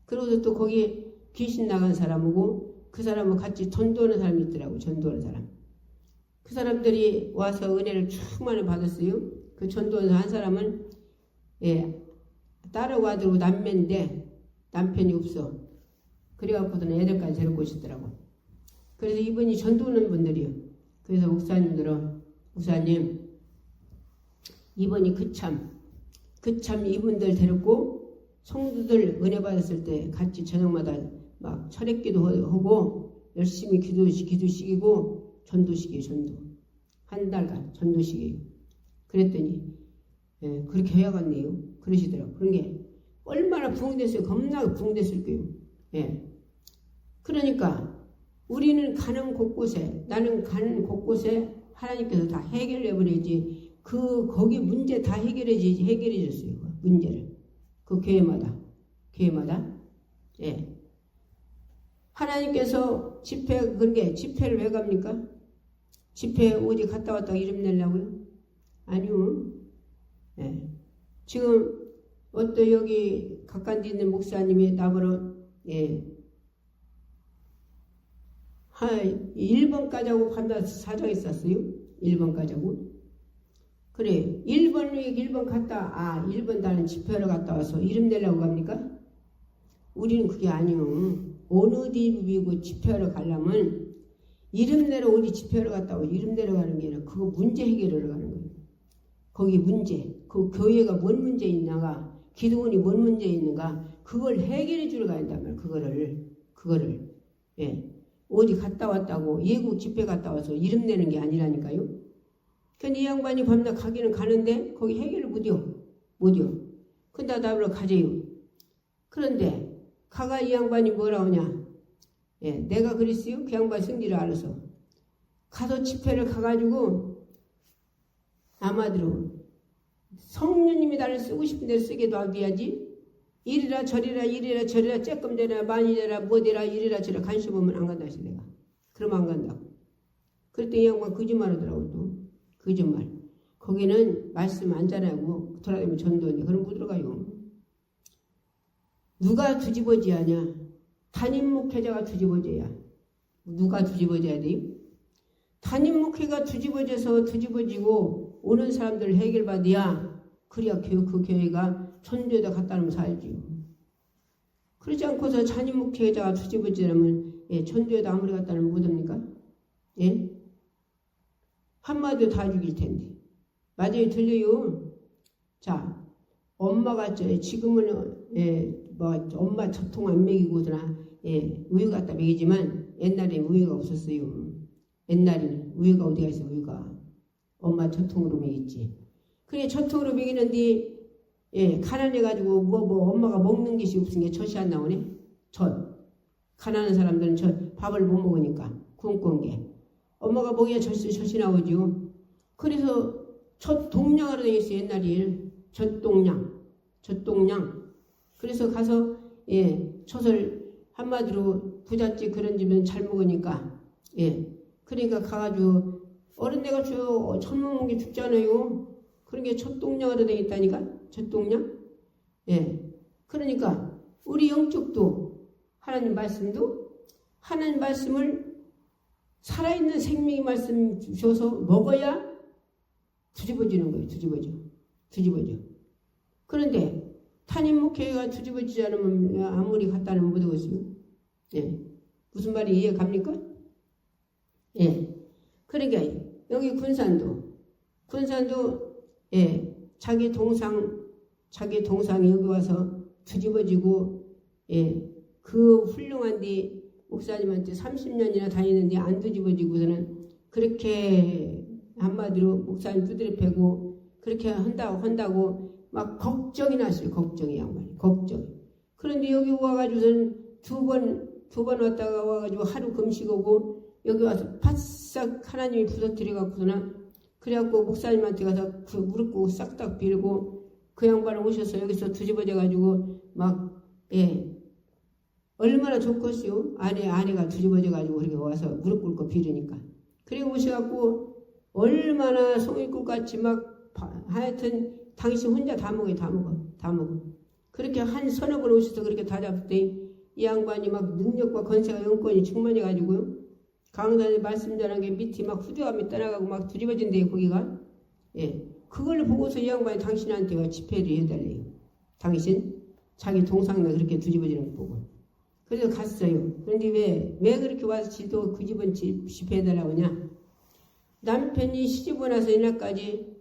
그러고서 또 거기 귀신 나간 사람하고 그 사람하고 같이 전도하는 사람이 있더라고요. 전도하는 사람. 그 사람들이 와서 은혜를 충만히 받았어요. 그 전도하는 한 사람은 딸하고 아들하고 남매인데 남편이 없어. 그래갖고는 애들까지 데리고 오시더라고. 그래서 이분이 전도하는 분들이요. 그래서 목사님 이번이 그참 이분들 데리고 성도들 은혜 받았을 때 같이 저녁마다 막 철회기도 하고 열심히 기도시키고 전도 한 달간 전도시켜요. 그랬더니 그렇게 해야겠네요. 그러시더라고요. 그런 게 얼마나 부흥됐어요. 겁나 부흥됐을 거예요. 그러니까 우리는 나는 가는 곳곳에 하나님께서 다 해결해버리지. 거기 문제 다 해결해줬어요. 문제를. 그 교회마다. 하나님께서 집회를 왜 갑니까? 집회 어디 갔다 왔다가 이름 내려고요? 아니요. 지금 어떤 여기 가까이 있는 목사님이 나보러 1번 가자고 간다 사정이 있었어요. 1번 가자고. 그래 1번 갔다 1번 다른 집회를 갔다 와서 이름 내려고 갑니까? 우리는 그게 아니요. 어느 집이고 집회를 가려면 이름 내려 어디 집회를 갔다 오고 이름 내려가는 게 아니라 그거 문제 해결하러 가는 거예요. 거기 문제, 그 교회가 뭔 문제 있나가, 기도원이 뭔 문제 있는가, 그걸 해결해 주러 가야 한다면 그거를 어디 갔다 왔다고 예국 집회 갔다 와서 이름 내는 게 아니라니까요. 그런데 이 양반이 밤낮 가기는 가는데 거기 해결을 못이요. 근데 나보러 가재요. 그런데 가가 이 양반이 뭐라 하냐. 내가 그랬어요. 그 양반 승리를 알아서. 가서 집회를 가가지고 아마도 성령님이 나를 쓰고 싶은 대로 쓰게 놔둬야지. 이리라 저리라 쬐끔 되라 많이 되라 뭐 되라 이리라 저리라 관심 없으면 안 간다 했어 내가. 그러면 안 간다고. 그랬더니 이 양반 거짓말 하더라고 또. 거짓말. 거기는 말씀 안 전하고 돌아다니면 전도인데 그럼 못 들어가요. 누가 뒤집어져야 하냐. 담임 목회자가 뒤집어져야. 누가 뒤집어져야 돼요? 담임 목회가 뒤집어지고 오는 사람들 해결받아야 그래야 그 교회가 천주에다 갖다 놓으면 살지요. 그러지 않고서 담임 목회자가 뒤집어지려면 천주에다 아무리 갖다 놓으면 못합니까? 예? 한마디로 다 죽일 텐데. 맞아요, 들려요. 자, 엄마가 지금은 엄마 저통 안 먹이고서나 우유 갖다 먹이지만 옛날에 우유가 없었어요. 옛날에는 우유가 어디가 있어, 우유가. 엄마 저통으로 먹였지. 그래, 저통으로 먹이는데 가난해가지고 엄마가 먹는 것이 없으니까 젖이 안 나오네. 젖. 가난한 사람들은 밥을 못 먹으니까 굶고 게. 엄마가 먹여야 젖이 나오죠. 그래서 젖동량하러 다녔어요, 옛날에. 젖동량. 그래서 가서 젖을 한마디로 부잣집 그런 집은 잘 먹으니까 그러니까 가가지고 어른네가 젖 먹는 게 죽잖아요. 그런 게 젖동량하러 다녔다니까. 젖동량. 그러니까 우리 영적도 하나님 말씀을 살아있는 생명의 말씀 주셔서 먹어야 뒤집어지는 거예요. 뒤집어져. 그런데 담임 목회가 뒤집어지지 않으면 아무리 갖다 놓으면 못하겠어요. 무슨 말이 이해 갑니까? 그러니까 여기 군산도 자기 동상이 여기 와서 뒤집어지고 그 훌륭한 데 목사님한테 30년이나 다니는데 안 뒤집어지고서는 그렇게 한마디로 목사님 두드려 패고 그렇게 한다고 막 걱정이 났어요. 걱정이 양반이. 걱정. 그런데 여기 와가지고서는 두 번 왔다가 와가지고 하루 금식하고 여기 와서 바싹 하나님이 부서뜨려갖고서는 그래갖고 목사님한테 가서 그 무릎 꿇고 싹딱 빌고 그 양반을 오셔서 여기서 뒤집어져가지고 얼마나 좋겠어요. 아내가 뒤집어져가지고 그렇게 와서 무릎 꿇고 빌으니까. 그리고 오셔갖고 얼마나 송이꽃같이 막 하여튼 당신 혼자 다 먹어. 그렇게 한 서너 번 오셔서 그렇게 다 잡을 때 이 양반이 막 능력과 건세가 영권이 충만해가지고요. 강단에 말씀 전한 게 밑이 막 후두감이 떠나가고 막 뒤집어진대요, 거기가. 그걸 보고서 이 양반이 당신한테가 집회를 해달래요. 당신 자기 동상나 그렇게 뒤집어지는 거 보고. 그래서 갔어요. 그런데 왜 그렇게 와서 지도 그 집은 집회해달라고 하냐. 남편이 시집오 나서 이날까지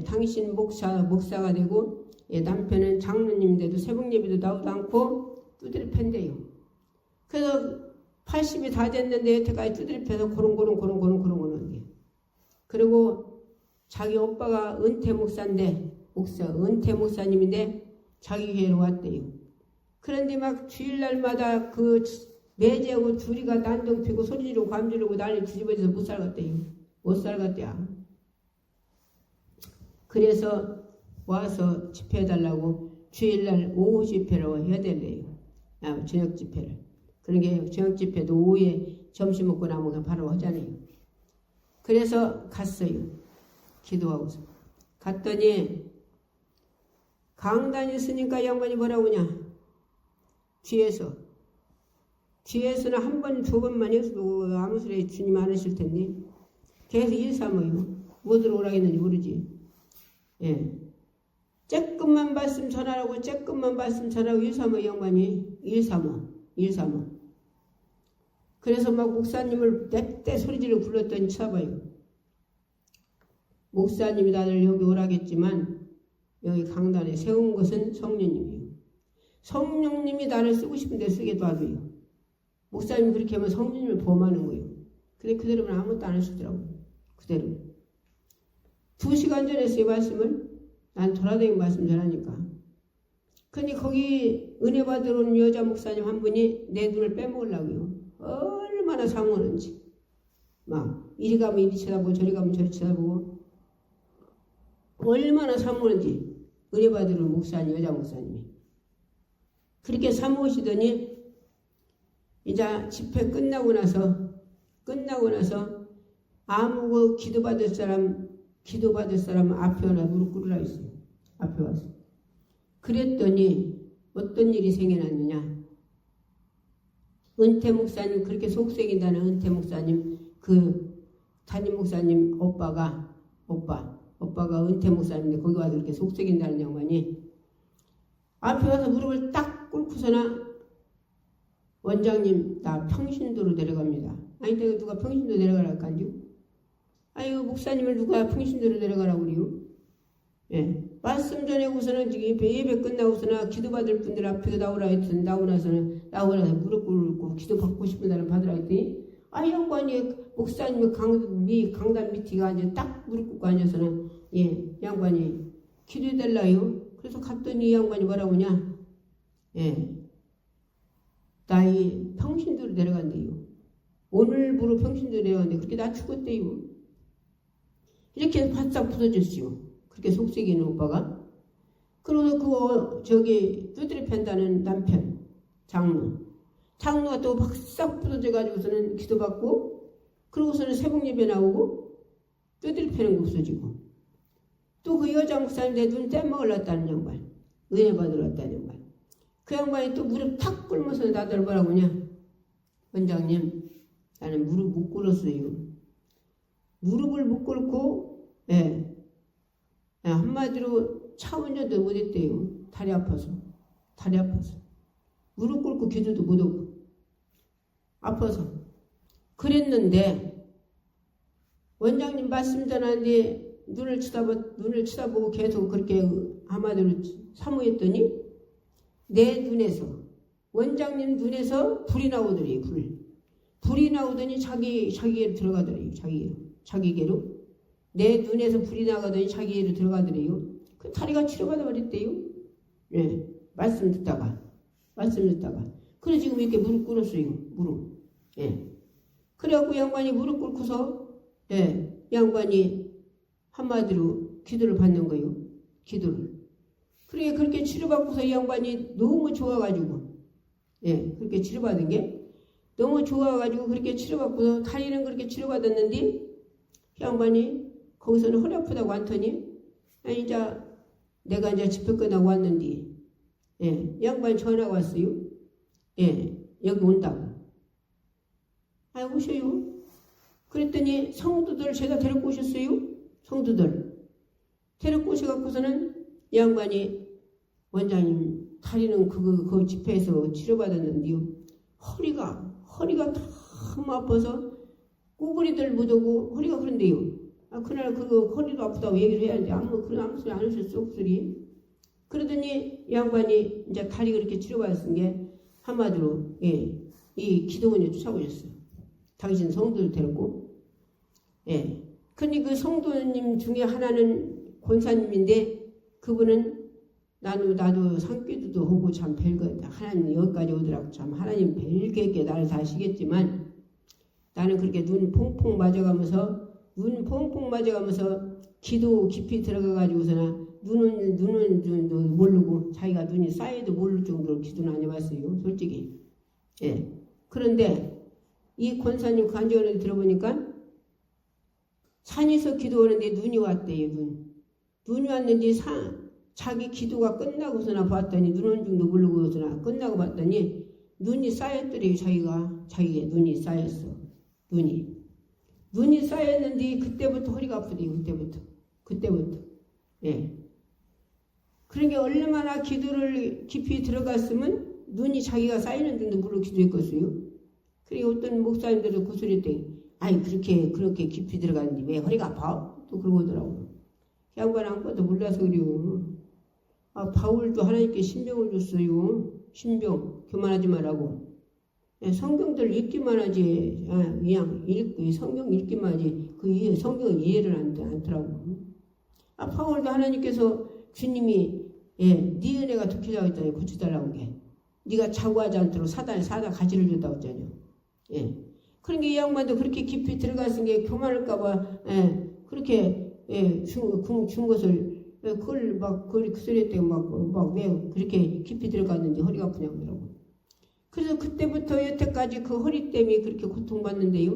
당신 목사가 되고 남편은 장로님인데도 새벽 예배도 나오도 않고 두드려 팬대요. 그래서 80이 다 됐는데 여태까지 두드려 패서 고롱고롱 하는 게. 그리고 자기 오빠가 은퇴 목사님인데 자기 교회로 왔대요. 그런데 막 주일날마다 그 매제하고 둘이가 난동 피고 소리 지르고 감 지르고 난리 뒤집어져서 못 살겠대요. 그래서 와서 집회해달라고 주일날 오후 집회로 해야 될래요. 저녁 집회를. 그러니까 저녁 집회도 오후에 점심 먹고 나면 바로 하잖아요. 그래서 갔어요. 기도하고서. 갔더니 강단이 있으니까 양반이 뭐라고 하냐. 뒤에서는 한 번, 두 번만 해서도 아무 소리 주님 안 하실 텐데 계속 일삼어요. 뭐 들어오라 했는지 모르지. 쬐끔만 말씀 전하라고 일삼어 양반이 일삼어. 그래서 막 목사님을 냅대 소리지르고 불렀더니 쳐봐요. 목사님이 다들 여기 오라겠지만 여기 강단에 세운 것은 성령님이에요. 성령님이 나를 쓰고 싶은데 쓰게 놔둬요. 목사님이 그렇게 하면 성령님을 범하는 거예요. 근데 그대로는 아무것도 안 하시더라고요. 그대로. 2시간 전에 했어요, 말씀을. 난 돌아다니고 말씀 전하니까. 근데 거기 은혜 받으러 온 여자 목사님 한 분이 내 눈을 빼먹으려고요. 얼마나 사모하는지. 막 이리 가면 이리 쳐다보고 저리 가면 저리 쳐다보고 얼마나 사모하는지 은혜 받으러 온 목사님, 여자 목사님이. 그렇게 사모하시더니 이제 집회 끝나고 나서 아무 기도받을 사람 앞에 하나 무릎 꿇으라 했어요. 앞에 와서. 그랬더니 어떤 일이 생겨났느냐. 은퇴 목사님, 그렇게 속색인다는 은퇴 목사님, 그 담임 목사님 오빠가 은퇴 목사님인데 거기 와서 이렇게 속썩인다는 양반이 앞에 와서 무릎을 딱 꿇고서나 원장님 나 평신도로 내려갑니다. 아니 내가 누가 평신도 내려가랄까 한디요? 아유 목사님을 누가 평신도로 내려가라고 그래요? 예. 말씀 전에고서는 지금 예배 끝나고서나 기도받을 분들 앞에 나오라 했더니 나오나서 무릎 꿇고 기도 받고 싶은 사람 받으라 했더니 아 양반이 목사님 강단 밑에 앉아 딱 무릎 꿇고 앉아서는 예 양반이 기도해달라요. 그래서 갔더니 이 양반이 뭐라고 하냐 예 나이 평신도로 내려간대요. 오늘부로 평신도로 내려간대. 그렇게 나 죽었대요. 이렇게 바싹 부서졌어요. 그렇게 속썩이는 오빠가. 그러고 두드려 팬다는 남편 장로가 또 바싹 부서져가지고서는 기도받고 그러고서는 새벽 예배 나오고 두드려 패는 거 없어지고 또 그 여자 목사님 내 눈 떼먹으려다는 양반 은혜 받으러 왔다는 양반 그 양반이 또 무릎 탁 꿇면서 나들 뭐라고 하냐 원장님 나는 무릎 못 꿇었어요. 무릎을 못 꿇고 예, 한마디로 차 운전도 못했대요. 다리 아파서 무릎 꿇고 기도도 못하고 아파서 그랬는데 원장님 말씀 전하는데 눈을 쳐다보고 계속 그렇게 한마디로 사모했더니 내 눈에서 원장님 눈에서 불이 나오더래요. 불이 나오더니 자기애로 들어가더래요. 자기애로 내 눈에서 불이 나가더니 자기애로 들어가더래요. 그 다리가 치료받아 버렸대요. 예, 말씀 듣다가 그래 지금 이렇게 무릎 꿇었어요. 무릎. 예. 그래갖고 양반이 무릎 꿇고서 예, 양반이 한마디로 기도를 받는 거예요. 기도를. 그래 그렇게 치료받고서 이 양반이 너무 좋아가지고 예, 그렇게 치료받은 게 너무 좋아가지고 그렇게 치료받고서 다리는 그렇게 치료받았는데 이 양반이 거기서는 허리 아프다고 왔더니 아니 내가 이제 집회 끝나고 왔는데 예, 이 양반이 전화가 왔어요. 예, 여기 온다고. 아이 오셔요. 그랬더니 성도들 제가 데리고 오셨어요. 성도들 데리고 오셔갖고서는 이 양반이 원장님 다리는 그 집회에서 치료받았는데요. 허리가 너무 아파서 꼬부리들 못오고 허리가 그런데요. 그날 그거 허리도 아프다고 얘기를 해야 하는데 아무 소리 안 하셨어. 쏙소리. 그러더니 이 양반이 이제 다리 그렇게 치료받았은 게 한마디로 예, 이 기도원에 쫓아오셨어요. 당신 성도를 데리고 예. 근데 그 성도님 중에 하나는 권사님인데 그분은 나도 산기도도 하고 참 별거 하나님 여기까지 오더라고 참 하나님 별게 나를 다 아시겠지만 나는 그렇게 눈 퐁퐁 맞아가면서 기도 깊이 들어가가지고서나 눈은 모르고 자기가 눈이 쌓여도 모를 정도로 기도는 안 해봤어요. 솔직히. 예. 그런데 이 권사님 간증을 들어보니까 산에서 기도하는데 눈이 왔대요. 눈이 왔는데 자기 기도가 끝나고서나 봤더니 눈 온 줄도 모르고서나 끝나고 봤더니 눈이 쌓였더래요. 자기의 눈이 쌓였어. 눈이 쌓였는데 그때부터 허리가 아프대요. 그때부터. 예. 그러니까 얼마나 기도를 깊이 들어갔으면 눈이 자기가 쌓이는 줄도 모르고 기도했겠어요. 그리고 어떤 목사님들은 그 소리 했더니 아이 그렇게 깊이 들어갔는데 왜 허리가 아파? 또 그러고 오더라고요. 양반 아무것도 몰라서 그래요. 바울도 하나님께 신병을 줬어요. 신병 교만하지 말라고. 성경들 읽기만 하지 그냥 성경 읽기만 하지 그 성경을 이해를 안 하더라고. 바울도 하나님께서 주님이 네 은혜가 독해자고 했잖아요. 고쳐달라고 게 네가 자고하지 않도록 사다 가지를 줬다고 했잖아요. 예. 그러니까 이 양반도 그렇게 깊이 들어갔은 게 교만할까봐 그렇게 준 것을 그걸 그 소리 했다고 왜 그렇게 깊이 들어갔는지 허리가 아프냐고 그러고. 그래서 그때부터 여태까지 그 허리 때문에 그렇게 고통받는데요.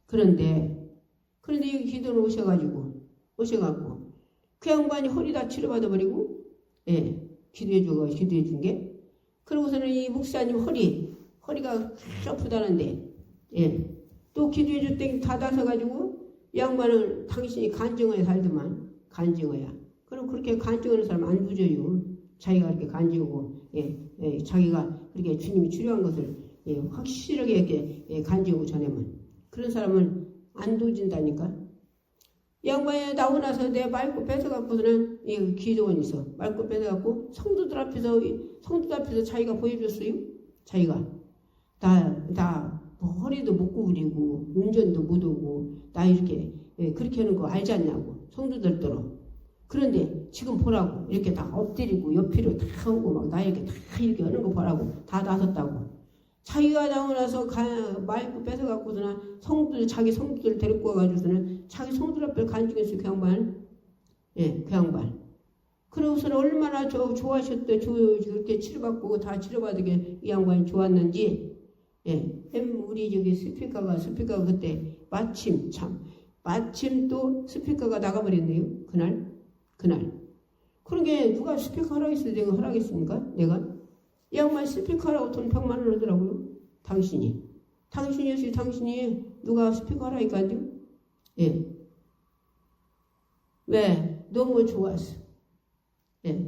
그런데 여기 기도를 오셔가지고 그 양반이 허리 다 치료받아버리고 기도해 준 게 그러고서는 이 목사님 허리가 아프다는데 또 기도해 줬더니 다 다서가지고 이 양반은 당신이 간증어에 살더만 간증어야. 그럼 그렇게 간증하는 사람 안 부져요. 자기가 이렇게 간증하고 자기가 그렇게 주님이 치료한 것을 확실하게 이렇게 간증하고 전하면 그런 사람은 안 도진다니까. 이 양반이 나오고 나서 내 말고 뺏어갖고서는 기도원 있어. 말고 뺏어갖고 성도들 앞에서 자기가 보여줬어요. 자기가 나 뭐 허리도 못 구부리고 운전도 못하고 나 이렇게 그렇게 하는 거 알지 않냐고 성도들도록. 그런데 지금 보라고 이렇게 다 엎드리고 옆으로 다 오고 막 나에게 다 이렇게 하는 거 보라고 다 나섰다고. 자기가 나오고 나서 마이크 뺏어갖고서는 자기 성도들 데리고 와가지고서는 자기 성도들 앞에 간증했어요. 그 양반. 그 양반. 그러고서는 얼마나 좋아하셨대. 그렇게 치료받고 다 치료받게 이 양반이 좋았는지. 우리 저기 스피커가 그때 마침 또 스피커가 나가버렸네요. 그날. 그런 게 누가 스피커 하라겠어요? 내가 하라겠습니까? 내가? 이 양반 스피커 하라고 돈 100만 원 하더라고요. 당신이었어요. 당신이 누가 스피커 하라니까요? 왜? 너무 좋았어.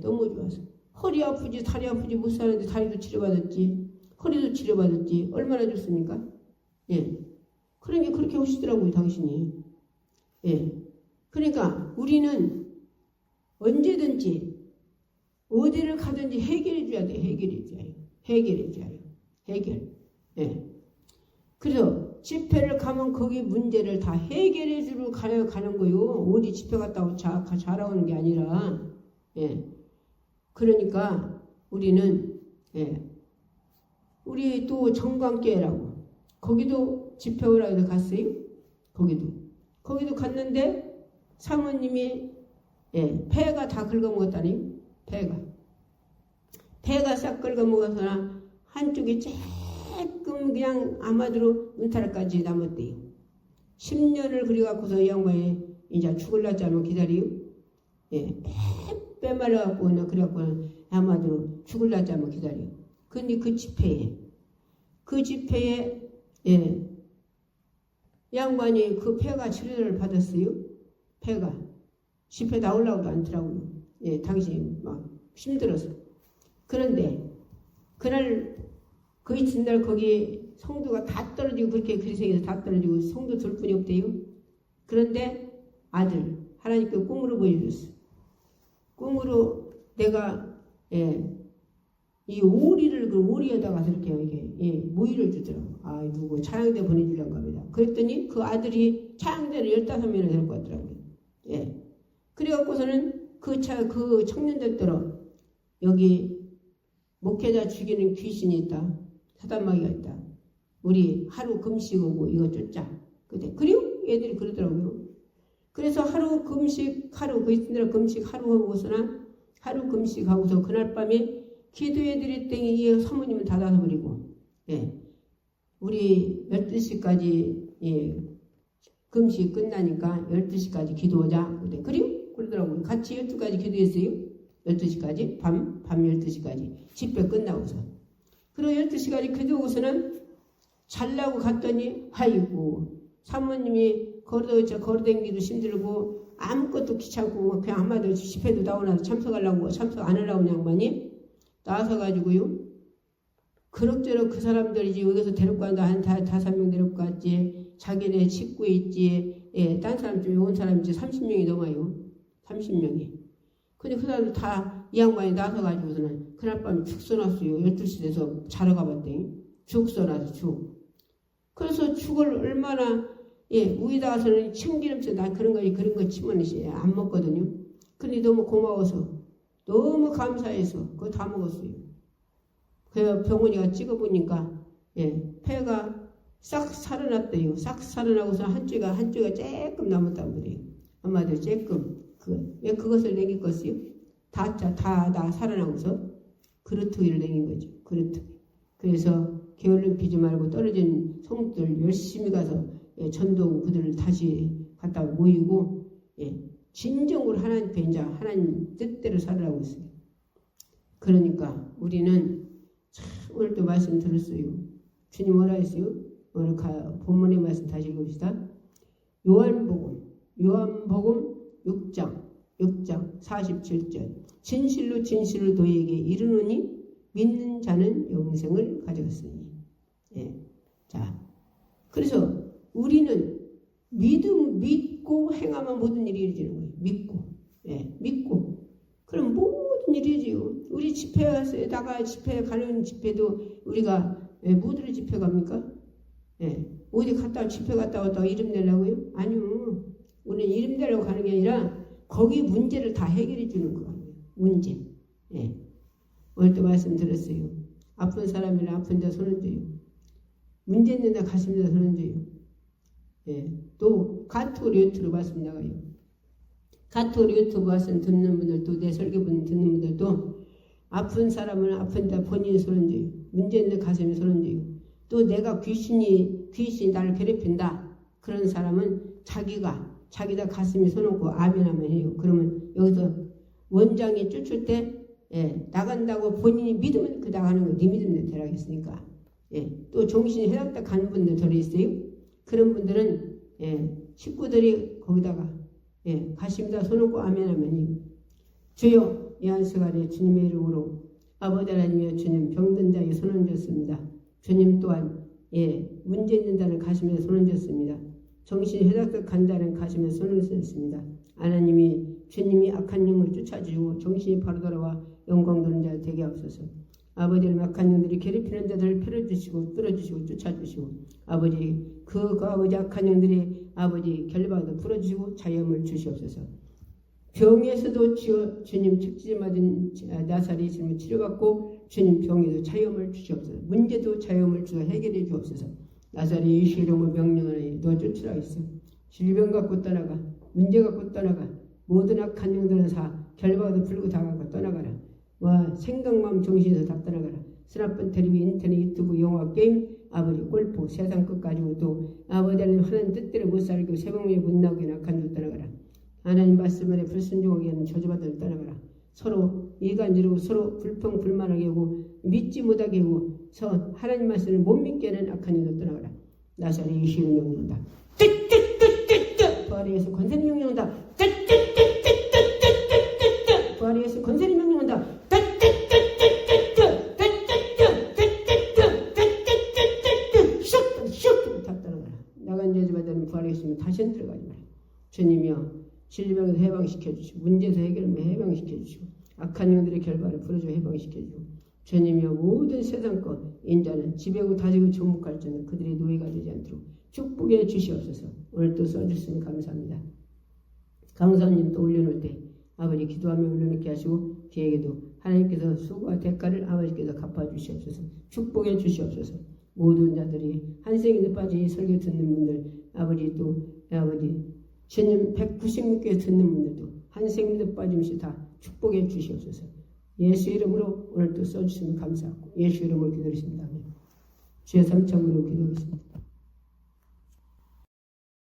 너무 좋았어. 허리 아프지 다리 아프지 못 사는데 다리도 치료받았지. 허리도 치료받았지. 얼마나 좋습니까? 그런 게 그렇게 하시더라고요. 당신이. 그러니까 우리는 언제든지 어디를 가든지 해결해 줘야 돼. 해결해 줘야 해요. 그래서 집회를 가면 거기 문제를 다 해결해 주러 가는 거요. 어디 집회 갔다고 자라오는 게 아니라. 그러니까 우리는 우리 또 정관교회라고 거기도 집회 오라고 해서 갔어요. 거기도 갔는데 사모님이 폐가 다 긁어먹었다니. 폐가 싹 긁어먹어서나 한쪽이 조금 그냥 아마도 은탈까지 남았대요. 10년을 그래갖고서 이 양반이 이제 죽을 날짜만 기다리요. 폐 말라갖고 그래갖고 아마도 죽을 날짜만 기다려요. 근데 그 집회에 양반이 그 폐가 치료를 받았어요. 폐가 집회 나오려고도 않더라고요. 당신이 막 힘들어서. 그런데 그날 그 이튿날 거기 성도가 다 떨어지고 그렇게 그리스도에서 다 떨어지고 성도 둘 뿐이 없대요. 그런데 아들 하나님께 꿈으로 보여줬어. 꿈으로 내가 이 오리를 그 오리에다가 이렇게 모이를 주더라고. 누구 차양대 보내주려고 합니다. 그랬더니 그 아들이 차양대를 15명을 데리고 왔더라고요. 그래갖고서는 그 청년들더러 여기 목회자 죽이는 귀신이 있다. 사단마귀가 있다. 우리 하루 금식하고 이거 쫓자. 그리고 애들이 그러더라고요. 그래서 하루 금식 그 이튿날 금식 하루 금식하고서 그날 밤에 기도해드렸더니 이 사모님은 닫아서버리고 우리 12시까지 금식 끝나니까 12시까지 기도하자. 그리고 그러더라고요. 같이 12시까지 기도했어요. 12시까지 밤 12시까지 집회 끝나고서. 그리고 12시까지 기도하고서는 잘라고 갔더니 아이고 사모님이 걸어다니기도 힘들고 아무것도 귀찮고 그냥 한마디로 집회도 나오나서 참석 안 하려고 양반이 나와서가지고요. 그럭저럭 그 사람들이 이제 여기서 데리고 간다. 한 5명 데리고 갔지. 자기네 식구에 있지. 딴 사람 중에 온 사람이 이제 30명이 넘어요. 30명이. 근데 그 사람들 다 이 양반이 나서가지고서는 그날 밤에 죽 써놨어요. 12시 돼서 자러 가봤더니 죽 써놔서 죽. 그래서 죽을 얼마나 우이다 가서는 참기름째 나 그런 거 치면 안 먹거든요. 근데 너무 고마워서 너무 감사해서 그거 다 먹었어요. 그래서 병원이가 찍어보니까 폐가 싹 살아났대요. 싹 살아나고서 한쪽가 조금 남았다고 그래요. 아마도 조금 왜 그것을 내겼겠어요? 다 살아나고서 그루트기를 내긴 거죠. 그루트기. 그래서 게을름 피지 말고 떨어진 성도들 열심히 가서 전도하고 그들을 다시 갖다 모이고 진정으로 하나님 이제 하나님 뜻대로 살으라고 했어요. 그러니까 우리는 참 오늘도 말씀 들었어요. 주님 뭐라 했어요? 오늘 본문의 말씀 다시 읽읍시다. 요한복음 6장 47절. 진실로 진실로 너희에게 이르노니 믿는 자는 영생을 가졌으니. 예. 자, 그래서 우리는 믿고 행하면 모든 일이 이루어지는 거예요. 믿고. 그럼 모든 일이 이루어지요. 우리 집회에다가 집회 가는 집회도 우리가 뭐들을 집회 갑니까? 어디 집회 갔다 왔다가 이름 내려고요? 아니요. 우리는 이름 내려고 가는 게 아니라 거기 문제를 다 해결해 주는 거예요. 문제. 오늘 또 말씀 들었어요. 아픈 사람이나 아픈 자 손을 줘요. 문제 있는 데 가십니다. 손을 줘요. 또 카톡으로 유튜브로 말씀 나가요. 카톡으로 유튜브 말씀 듣는 분들도 내 설교분 듣는 분들도 아픈 사람은 아픈 자 본인이 손을 줘요. 문제 있는 데 가슴에 손을 줘요. 또 내가 귀신이 나를 괴롭힌다. 그런 사람은 자기가 가슴에 손놓고 아멘하면 해요. 그러면 여기서 원장이 쫓을 때 나간다고 본인이 믿으면 그 나가는 거 네 믿음대로 되라겠으니까. 또 정신이 해답다 가는 분들 덜 있어요. 그런 분들은 식구들이 거기다가 가십니다. 손놓고 아멘하면 해요. 주여 이 한시간에 주님의 이름으로 아버지 하나님이여 주님 병든 자에게 손을 얹었습니다. 주님 또한 문제 있는 자는 가시면서 손을 얹었습니다. 정신이 해답득 간다는 가시면서 손을 얹었습니다. 하나님이 주님이 악한 영을 쫓아주시고 정신이 바로 돌아와 영광 도는 자 되게 하옵소서. 아버지는 악한 영들이 괴롭히는 자들을 펴려주시고 뚫어주시고 쫓아주시고 아버지 그 아버지 악한 영들이 아버지 결박을 풀어주시고 자유함을 주시옵소서. 병에서도 주님 특징 맞은 나사렛 예수님을 치료받고 주님 병에도 자유함을 주시옵소서. 문제도 자유함을 주어 해결해 주옵소서. 나사렛 예수 이름으로 명령하니 너 쫓으라 했어. 질병 갖고 떠나가. 문제 갖고 떠나가. 모든 악한 영들은 결박을 풀고 당하고 떠나가라. 생각마음 정신에서 다 떠나가라. 스마트폰, 텔레비전, 인터넷, 유튜브, 영화, 게임, 아버지 골프, 세상 끝 가지고 또 아버지 하나님 뜻대로 못 살고 새벽에 못 나오게 악한 줄 떠나가라. 하나님 말씀에 불순종하게 하는 저주받은 떠나가라. 서로 이간질하고 서로 불평 불만하게 하고 믿지 못하게 하고 하나님 말씀을 못 믿게 하는 악한 일을 떠나가라. 나사렛 예수의 명령한다. 부활의 예수 권세를 명령한다. 부활의 예수 권세를 명령한다. 다 떠나가라. 나간 저주받은 부활의 예수는 다시는 들어가지 마라. 주님이여 질병에서 해방시켜주시고 문제에서 해결하면 해방시켜주시고 악한 영들의 결박을 풀어줘 해방시켜주고 주님이여 모든 세상 것 인자는 지배고 다지고 종목할지는 그들의 노예가 되지 않도록 축복해 주시옵소서. 오늘 또 써주시니 감사합니다. 강사님 또 올려놓을 때 아버지 기도하며 올려놓게 하시고 그에게도 하나님께서 수고와 대가를 아버지께서 갚아주시옵소서. 축복해 주시옵소서. 모든 자들이 한생에 빠진 설교 듣는 분들 아버지 주님 196개 듣는 분들도 한생에도 빠짐없이 다 축복해 주시옵소서. 예수 이름으로 오늘 또 써주시면 감사하고 예수 이름으로 기도했습니다. 주의 삼창으로 기도하겠습니다.